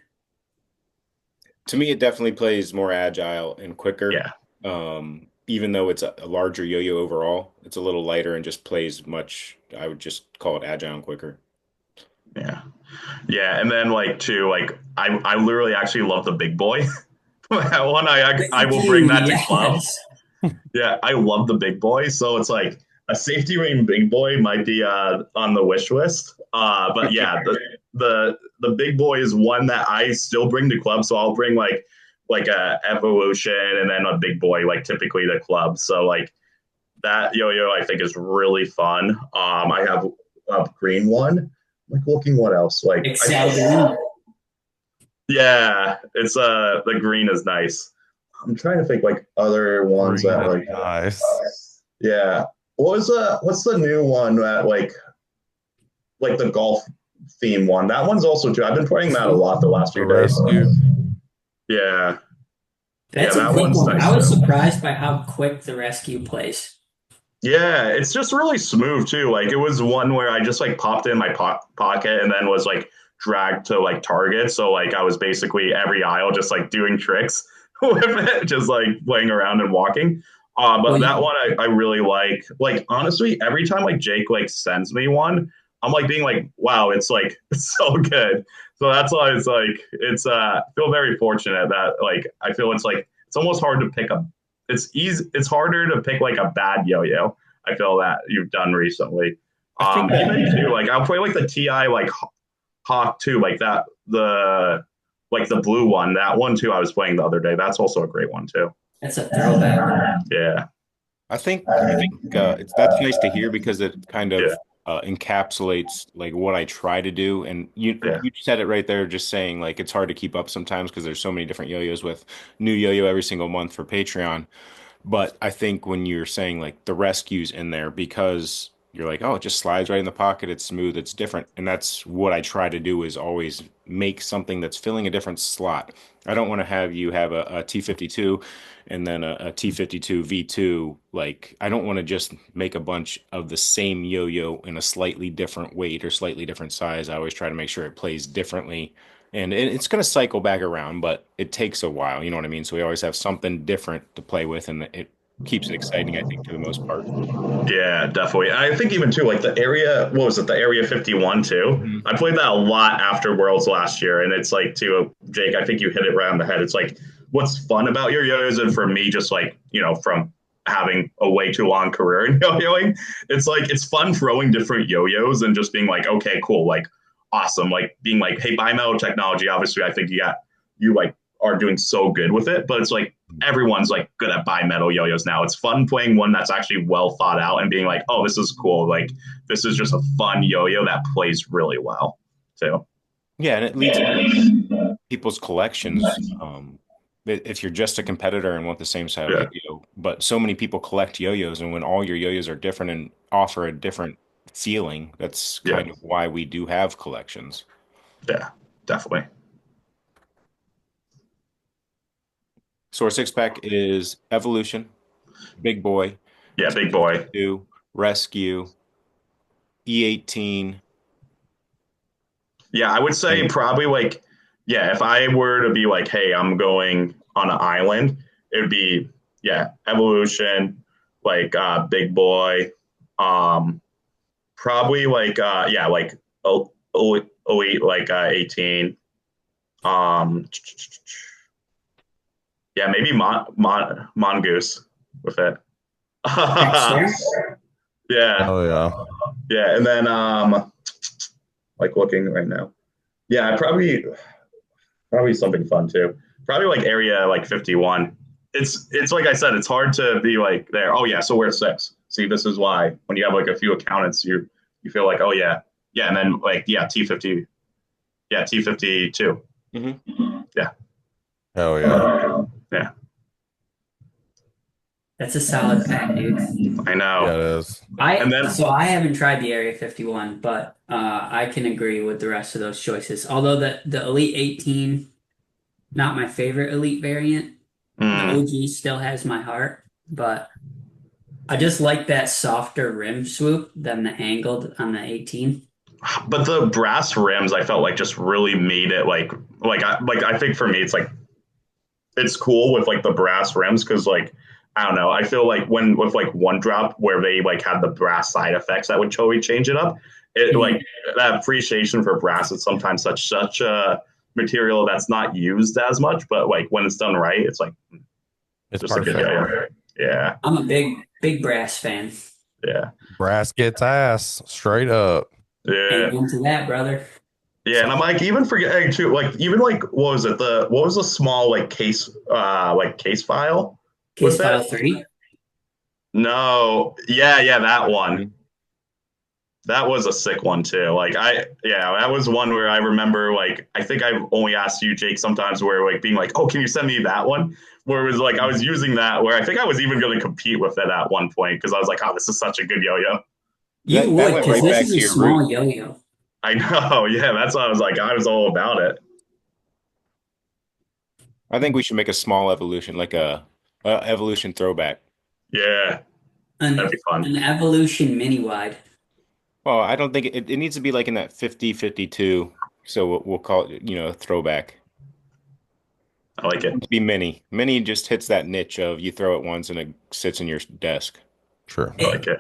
To me, it definitely plays more agile and quicker. yeah Even though it's a larger yo-yo overall, it's a little lighter and just plays much, I would just call it agile and quicker. yeah yeah. And then like two like I literally actually love the big boy. That one I will bring Dude, that to club. yes. Yeah, I love the big boy. So it's like a safety ring big boy might be on the wish list. But yeah, the big boy is one that I still bring to club. So I'll bring like a evolution and then a big boy like typically to club. So like that yo-yo I think is really fun. I have a green one. Like looking what else? Like Excel Green. it's the green is nice. I'm trying to think like other ones Green that is like nice. yeah. What's the new one that like the golf theme one? That one's also too. I've been playing that a lot the last The few days. rescue. Yeah. Yeah, That's a that quick one's one. nice I was too. surprised by how quick the rescue plays. Yeah, it's just really smooth too. Like it was one where I just like popped in my pocket and then was like dragged to like target. So like I was basically every aisle just like doing tricks with it, just like playing around and walking. Well, But that one I really like. Like honestly, every time like Jake like sends me one, I'm like being like, wow, it's like it's so good. So that's why it's like it's feel very fortunate that like I feel it's like it's almost hard to pick a it's easy it's harder to pick like a bad yo-yo. I feel that you've done recently. I think that Even too, like I'll play like the TI like Hawk too, like that the blue one. That one too I was playing the other day. That's also a great one too. that's a throwback. Yeah. I think it's that's nice to hear because it kind Yeah. of encapsulates like what I try to do. And Yeah. you said it right there, just saying like it's hard to keep up sometimes because there's so many different yo-yos with new yo-yo every single month for Patreon. But I think when you're saying like the rescues in there because you're like, oh, it just slides right in the pocket, it's smooth, it's different. And that's what I try to do is always make something that's filling a different slot. I don't want to have you have a T52 and then a T52 V2. Like, I don't want to just make a bunch of the same yo-yo in a slightly different weight or slightly different size. I always try to make sure it plays differently and it's going to cycle back around, but it takes a while. You know what I mean? So we always have something different to play with, and it keeps it exciting, I think, for the most part. Yeah, definitely. I think even too, like the area, what was it, the Area 51 too? Mhm. I played that a lot after Worlds last year, and it's like too, Jake, I think you hit it right on the head. It's like what's fun about your yo-yos, and for me, just like from having a way too long career in yo-yoing, it's like it's fun throwing different yo-yos and just being like, okay, cool, like awesome, like being like, hey, bimetal technology. Obviously, I think you like are doing so good with it, but it's like everyone's like good at bimetal yo-yos now. It's fun playing one that's actually well thought out and being like, oh, this is cool. Like this is just a fun yo-yo that plays really well too. Yeah, and it leads to people's collections. If you're just a competitor and want the same style Yeah, yo-yo, but so many people collect yo-yos, and when all your yo-yos are different and offer a different feeling, that's yeah, kind of why we do have collections. yeah, definitely. So our six pack is Evolution, Big Boy, Yeah, big boy. T52, Rescue, E18, Yeah, I would say and probably like, yeah, if I were to be like, hey, I'm going on an island, it would be, yeah, evolution, like big boy, um, probably like, yeah, like elite, like 18. Um, yeah, maybe mongoose with it. Dexter. Yeah, Oh yeah. yeah, and then like looking right now. Yeah, probably something fun too. Probably like area like 51. It's like I said, it's hard to be like there. Oh yeah, so we're six. See, this is why when you have like a few accountants, you feel like, oh yeah, yeah, and then like yeah, T50, yeah, T52. Hmm. Yeah, Hell yeah. yeah, That's a solid pack, dude. I Yeah, know. it is. And then I haven't tried the Area 51, but I can agree with the rest of those choices. Although the Elite 18, not my favorite Elite variant. The mm, OG still has my heart, but I just like that softer rim swoop than the angled on the 18. but the brass rims, I felt like just really made it like I think for me, it's like it's cool with like the brass rims because like I don't know. I feel like when with like one drop where they like had the brass side effects that would totally change it up. It like Mhm. that appreciation for brass is sometimes such a material that's not used as much, but like when it's done right, it's like It's just a good perfect. yo. Yeah, I'm a big brass fan. yeah, Brass gets ass straight up. yeah, Amen to that, brother. yeah. And I'm So like even forgetting too, like even like what was the small like case file Case with it? File 3. No, yeah, yeah, that one. That was a sick one too. Yeah, that was one where I remember, like, I think I've only asked you, Jake, sometimes where, like, being like, oh, can you send me that one? Where it was like, I was using that, where I think I was even going to compete with it at one point because I was like, oh, this is such a good yo yo. You That would, went because right this back is to a your root. small yo-yo. I know. Yeah, that's why I was like, I was all about it. I think we should make a small evolution, like a evolution throwback. Yeah, that'd be An fun. Evolution mini wide. Well, I don't think it needs to be like in that 50-52. So we'll call it, a throwback. I like it. It'd be mini. Mini just hits that niche of you throw it once and it sits in your desk. true. I like it.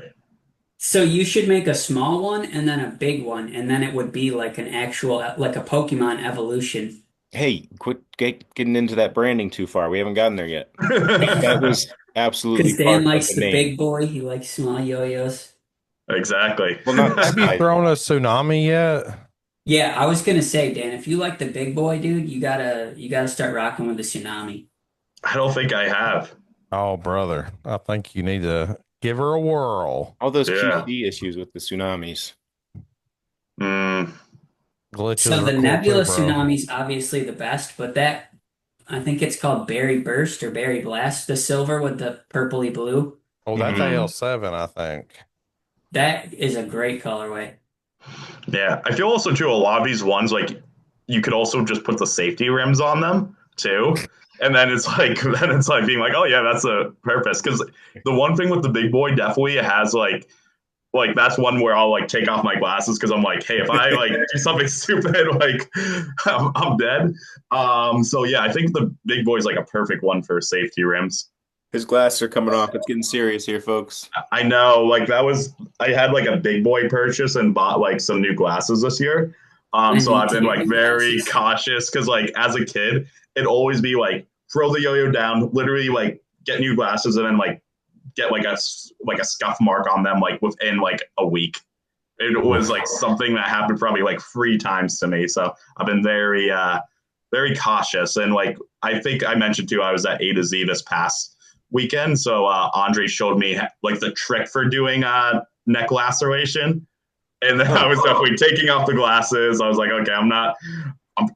So you should make a small one and then a big one, and then it would be like an actual, like a Pokemon evolution. Hey, quit getting into that branding too far. We haven't gotten there yet. That was absolutely Because Dan part of likes the the name. big boy, he likes small yo-yos. Exactly. Well, not the Have you size. thrown a tsunami yet? Yeah, I was gonna say, Dan, if you like the big boy, dude, you gotta start rocking with the tsunami. I don't think I have. Oh, brother. I think you need to give her a whirl. All those Yeah. QC issues with the tsunamis. Mm, Glitches So are the cool too, Nebula bro. tsunami's obviously the best, but that I think it's called Berry Burst or Berry Blast, the silver with the purpley blue. Oh, that's Hmm. AL7, I think. That is a great colorway. yeah. I feel also too a lot of these ones like you could also just put the safety rims on them too. And then it's like then it's like being like, oh yeah, that's a purpose. Because the one thing with the big boy definitely it has like that's one where I'll like take off my glasses because I'm like, hey, if I like do something stupid, like I'm dead. So yeah, I think the big boy is like a perfect one for safety rims. His glasses are coming off. It's getting serious here, folks. I know, like that was I had like a big boy purchase and bought like some new glasses this year. I So need I've to been get like new very glasses. cautious because like as a kid, it'd always be like throw the yo-yo down, literally like get new glasses and then like get like a scuff mark on them like within like a week. It was Oof. like something that happened probably like 3 times to me. So I've been very cautious. And like I think I mentioned too, I was at A to Z this past weekend. So Andre showed me like the trick for doing neck laceration. And then I Oh, was definitely taking off the glasses. I was like, okay,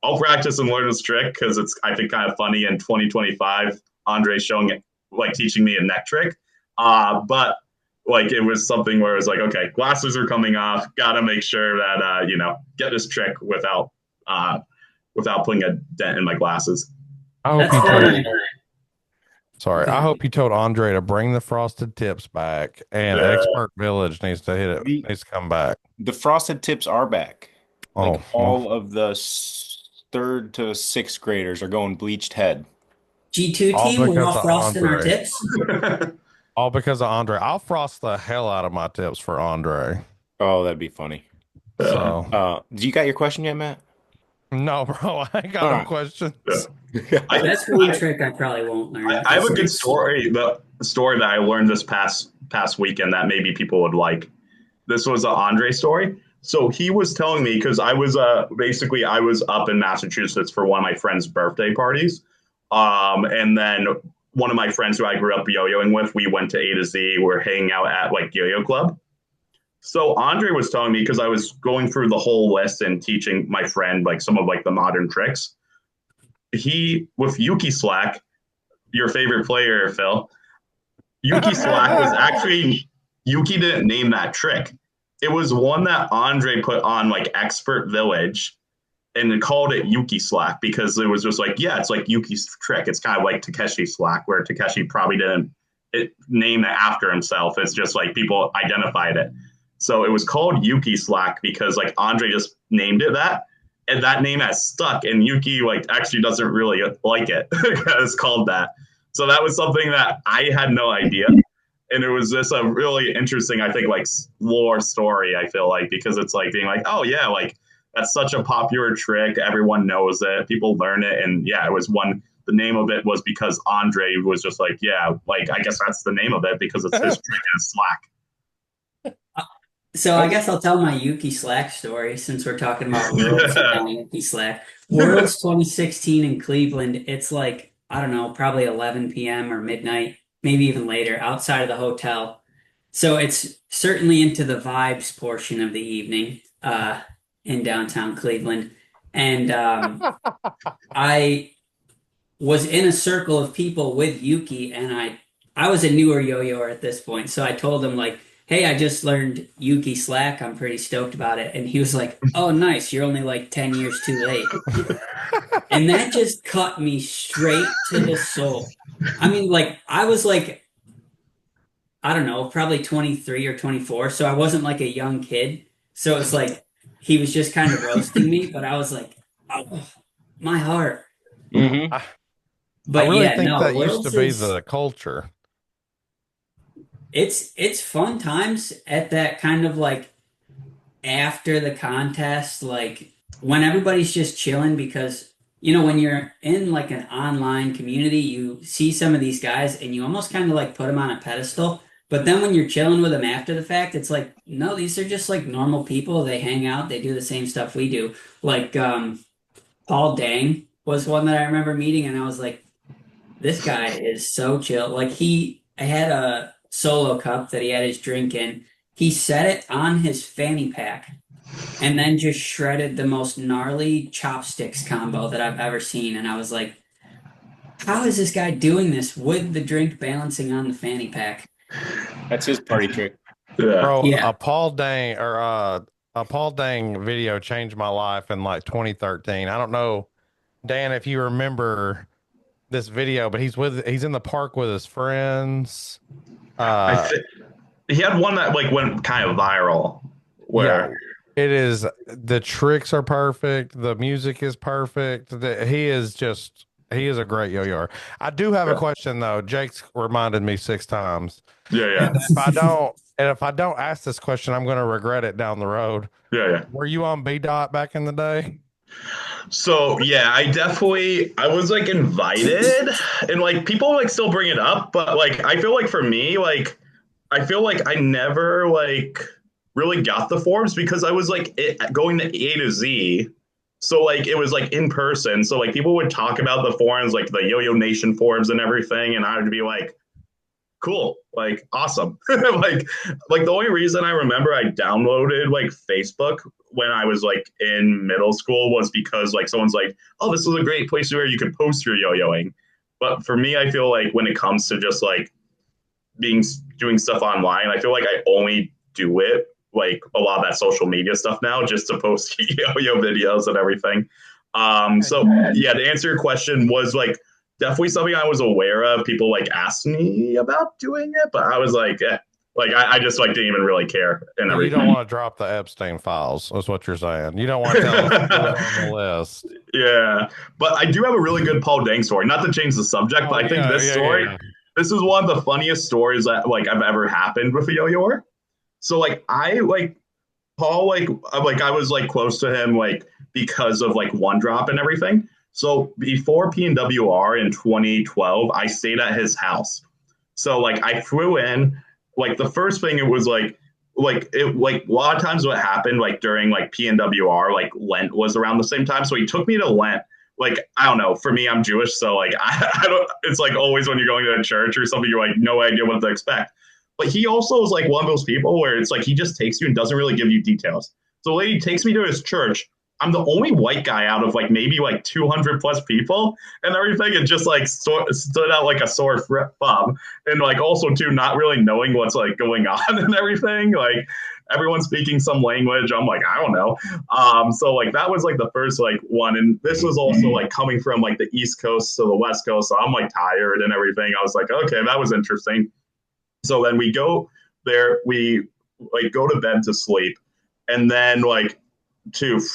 I'll practice and learn this trick because it's I think kind of funny in 2025. Andre showing it like teaching me a neck trick. But like it was something where it was like, okay, glasses are coming off. Got to make sure that get this trick uh, without putting a dent in my glasses. I hope That's you funny. told, sorry, I hope you told Andre to bring the frosted tips back and Uh, Expert Village needs to hit it, the needs to come back. the frosted tips are back. Like Oh, well, all of the third to sixth graders are going bleached head. G2 all team, we're because all of frosting our Andre. tips. All because of Andre. I'll frost the hell out of my tips for Andre. Oh, that'd be funny. uh, So Do you got your question yet, Matt? No, bro, I ain't got All no right. questions. I, That's one trick I probably won't learn. I have Is a good this story. The story that I learned this past weekend that maybe people would like. This was an Andre story. So he was telling me because I was basically I was up in Massachusetts for one of my friend's birthday parties, and then one of my friends who I grew up yo-yoing with, we went to A to Z. We're hanging out at like Yo-Yo Club. So Andre was telling me because I was going through the whole list and teaching my friend like some of like the modern tricks. He with Yuki Slack, your favorite player, Phil. Yuki Slack was actually Yuki didn't name that trick. It was one that Andre put on like Expert Village and called it Yuki Slack because it was just like, yeah, it's like Yuki's trick. It's kind of like Takeshi Slack, where Takeshi probably didn't name it after himself. It's just like people identified it. So it was called Yuki Slack because like Andre just named it that. And that name has stuck, and Yuki like actually doesn't really like it because it's called that. So that was something that I had no idea, and it was just a really interesting, I think, like lore story. I feel like because it's like being like, oh yeah, like that's such a popular trick, everyone knows it, people learn it, and yeah, it was one. The name of it was because Andre was just like, yeah, like I guess that's the name of it because it's his trick and Slack. So I guess I'll tell my Yuki Slack story since we're talking about Worlds and Yuki Slack. Worlds 2016 in Cleveland. It's like, I don't know, probably 11 p.m. or midnight, maybe even later, outside of the hotel. So it's certainly into the vibes portion of the evening in downtown Cleveland. And I was in a circle of people with Yuki, and I was a newer yo-yoer at this point, so I told him like, "Hey, I just learned Yuki Slack. I'm pretty stoked about it." And he was like, "Oh, nice. You're only like 10 years too late." And that just cut me straight to the soul. I mean, like I was like, I don't know, probably 23 or 24, so I wasn't like a young kid. So it's like he was just kind of roasting me, but I was like, "Oh, my heart." Hmm. I, I But really yeah, think no, that used to Worlds be is the culture. it's fun times at that kind of like after the contest, like when everybody's just chilling because when you're in like an online community, you see some of these guys and you almost kind of like put them on a pedestal. But then when you're chilling with them after the fact, it's like, no, these are just like normal people. They hang out, they do the same stuff we do. Like Paul Dang was one that I remember meeting, and I was like, this guy is so chill. Like I had a solo cup that he had his drink in. He set it on his fanny pack and then just shredded the most gnarly chopsticks combo that I've ever seen. And I was like, how is this guy doing this with the drink balancing on the fanny pack? That's his party trick. Yeah. Bro, Yeah. a Paul Dang video changed my life in like 2013. I don't know, Dan, if you remember this video, but he's in the park with his friends. I Uh think he had one that like went kind of viral yeah, where it is, the tricks are perfect, the music is perfect. He is a great yo-yoer. I do have a yeah, question though. Jake's reminded me 6 times. yeah, And if I don't ask this question, I'm going to regret it down the road. yeah. Were you on B dot back in the day? So yeah, I was like invited and like people like still bring it up, but like I feel like for me, like I feel like I never like really got the forms because I was like going to A to Z. So like it was like in person. So like people would talk about the forums, like the Yo-Yo Nation forums and everything, and I would be like, cool, like awesome. like the only reason I remember I downloaded like Facebook when I was like in middle school was because like someone's like, oh, this is a great place where you can post your yo-yoing. But for me, I feel like when it comes to just like being doing stuff online, I feel like I only do it like a lot of that social media stuff now just to post yo-yo videos and everything. So yeah, to answer your question was like definitely something I was aware of. People like asked me about doing it, but I was like, like I just like didn't even really care and You don't everything. want to drop the Epstein files, is what you're saying. You don't want to tell us who was on the list. Yeah, but I do have a really good Paul Dang story. Not to change the subject, Oh but I think yeah, this story, yeah. this is one of the funniest stories that like I've ever happened with a yo-yoer. So like I like Paul, like I was like close to him, like because of like one drop and everything. So before PNWR in 2012, I stayed at his house. So like I flew in, like the first thing it was like it like a lot of times what happened like during like PNWR, like Lent was around the same time. So he took me to Lent. Like I don't know, for me I'm Jewish, so like I don't. It's like always when you're going to a church or something, you're like no idea what to expect. But he also is like one of those people where it's like he just takes you and doesn't really give you details. So the lady takes me to his church. I'm the only white guy out of like maybe like 200 plus people and everything. It just like stood out like a sore thumb. And like also too, not really knowing what's like going on and everything. Like everyone's speaking some language. I'm like, I don't know. So like that was like the first like one. And this was also like coming from like the East Coast to the West Coast. So I'm like tired and everything. I was like, okay, that was interesting. So then we go there, we like go to bed to sleep. And then like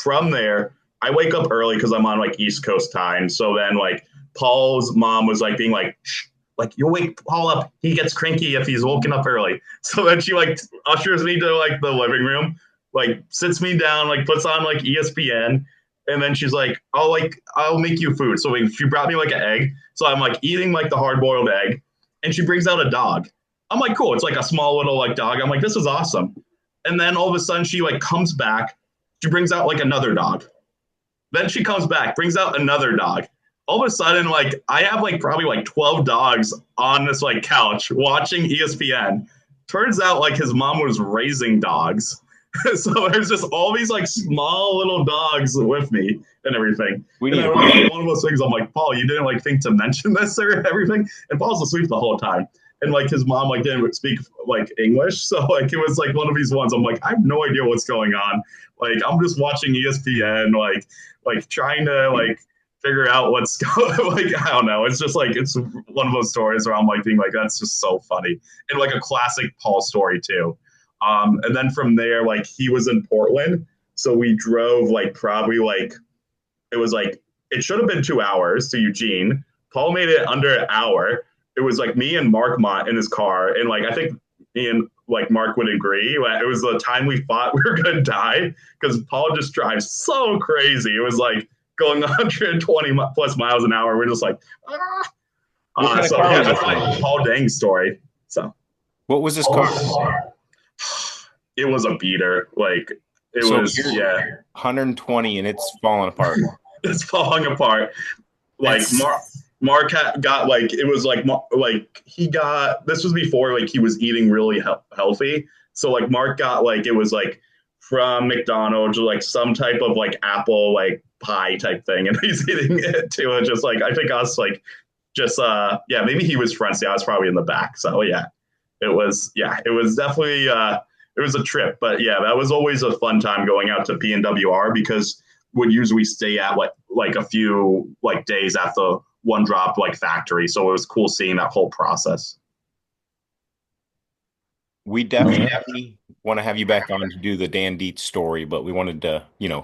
from there, I wake up early because I'm on like East Coast time. So then like Paul's mom was like being like, shh, like you'll wake Paul up. He gets cranky if he's woken up early. So then she like ushers me to like the living room, like sits me down, like puts on like ESPN. And then she's like, I'll make you food. So like, she brought me like an egg. So I'm like eating like the hard boiled egg. And she brings out a dog. I'm like, cool. It's like a small little like dog. I'm like, this is awesome. And then all of a sudden she like comes back. She brings out like another dog. Then she comes back, brings out another dog. All of a sudden, like I have like probably like 12 dogs on this like couch watching ESPN. Turns out like his mom was raising dogs. So there's just all these like small little dogs with me and everything. We and need then like, one of those things I'm like, Paul, you didn't like think to mention this or everything? And Paul's asleep the whole time. And like his mom like didn't speak like English. So like it was like one of these ones. I'm like, I have no idea what's going on. Like I'm just watching ESPN, like trying to like figure out what's going like I don't know. It's just like it's one of those stories where I'm like being like, that's just so funny. And like a classic Paul story too. And then from there, like he was in Portland. So we drove like probably like it was like it should have been 2 hours to Eugene. Paul made it under an hour. It was like me and Mark Mott in his car. And like I think me and like Mark would agree. Like, it was the time we thought we were gonna die because Paul just drives so crazy. It was like going 120 plus miles an hour. We're just like, so yeah, that's my Paul Dang story. So what was this car? It was a beater. Like it So was, you're yeah. 120 and it's falling apart. It's falling apart. Like Mark got like it was like he got this was before like he was eating really healthy. So like Mark got like it was like from McDonald's or like some type of like apple like pie type thing, and he's eating it too. And just like I think us like just yeah, maybe he was front seat. I was probably in the back. So yeah, it was definitely it was a trip. But yeah, that was always a fun time going out to PNWR because would usually stay at like a few like days at the one drop like factory. So it was cool seeing that whole process. We definitely want to have you back on to do the Dan Dietz story, but we wanted to,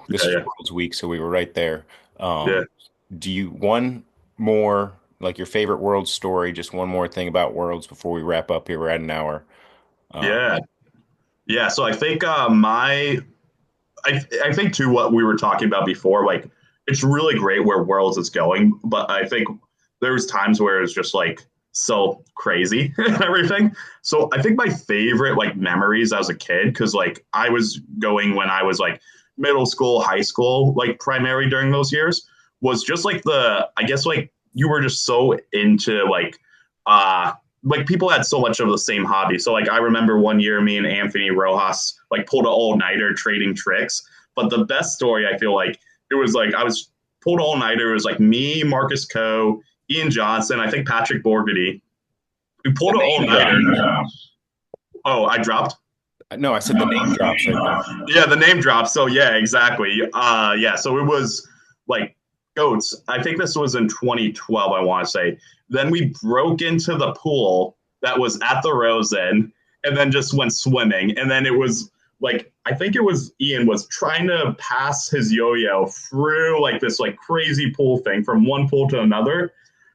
this is World's Week, so we were right there. Yeah. Do you one more like your favorite World story? Just one more thing about Worlds before we wrap up here. We're at an hour. Yeah. So I think I think too what we were talking about before, like it's really great where Worlds is going, but I think there's times where it's just like so crazy and everything. So I think my favorite like memories as a kid, because like I was going when I was like middle school, high school, like primary during those years, was just like I guess like you were just so into like people had so much of the same hobby. So like I remember one year me and Anthony Rojas like pulled an all-nighter trading tricks. But the best story I feel like it was like I was pulled all-nighter. It was like me, Marcus Coe, Ian Johnson, I think Patrick Borgady. We pulled an all-nighter. Oh, I dropped? No, I said the name drops right there. Yeah, the name drops. So yeah, exactly. Yeah, so it was like goats. I think this was in 2012, I want to say. Then we broke into the pool that was at the Rosen and then just went swimming. And then it was like, I think it was Ian was trying to pass his yo-yo through like this like crazy pool thing from one pool to another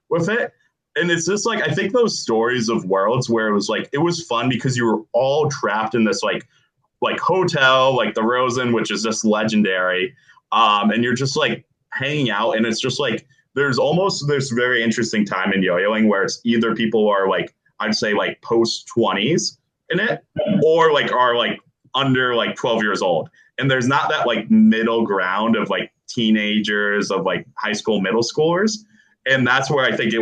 with it. And it's just like, I think those stories of Worlds where it was like, it was fun because you were all trapped in this like like hotel, like the Rosen, which is just legendary. And you're just like hanging out, and it's just like there's almost this very interesting time in yo-yoing where it's either people are like, I'd say like post 20s in it, or like are like under like 12 years old. And there's not that like middle ground of like teenagers, of like high school, middle schoolers. And that's where I think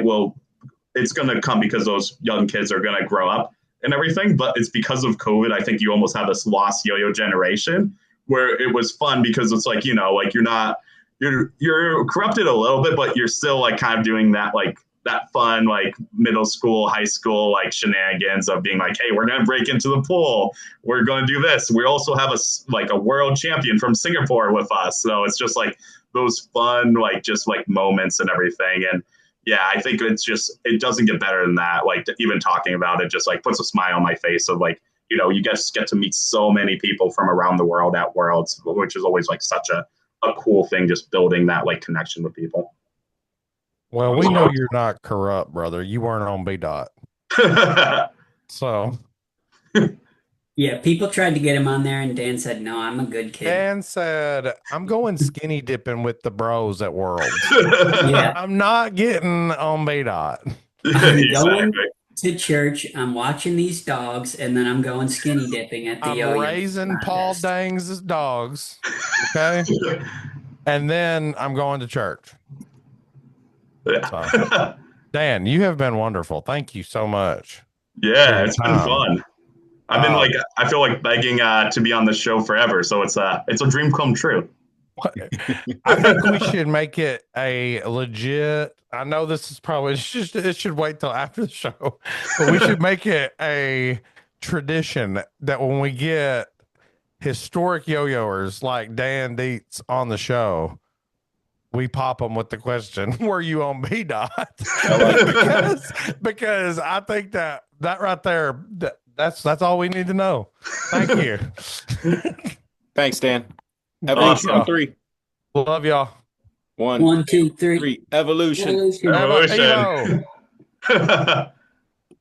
it's going to come, because those young kids are going to grow up and everything. But it's because of COVID. I think you almost have this lost yo-yo generation where it was fun, because it's like, like you're corrupted a little bit, but you're still like kind of doing that, like that fun, like middle school, high school, like shenanigans of being like, hey, we're going to break into the pool. We're going to do this. We also have a world champion from Singapore with us. So it's just like those fun, like just like moments and everything. And yeah, I think it doesn't get better than that. Like even talking about it just like puts a smile on my face of like, you just get to meet so many people from around the world at Worlds, which is always like such a cool thing, just building that like connection with people. Well, we know you're not corrupt, brother. You weren't on B dot. So Yeah, people tried to get him on there, and Dan said, "No, I'm a good kid." Dan said, I'm going skinny dipping with the bros at Worlds. Yeah, I'm not getting on B dot. I'm going to church. I'm watching these dogs, and then I'm going skinny dipping at the I'm yo-yo raising Paul contest. Dang's dogs. Okay. And then I'm going to church. So, Dan, you have been wonderful. Thank you so much. Yeah, it's been fun. I've been like, I feel like begging to be on the show forever. So it's a dream come true. I think we should make it a legit. I know this is probably it should wait till after the show, but we should make it a tradition that when we get historic yo-yoers like Dan Dietz on the show, we pop them with the question, were you on B dot? because I think that right there, that's all we need to know. Thank you. Thanks, Dan. Evolution on 3. Love y'all. 1, 2, 3. Evolution. Evolution.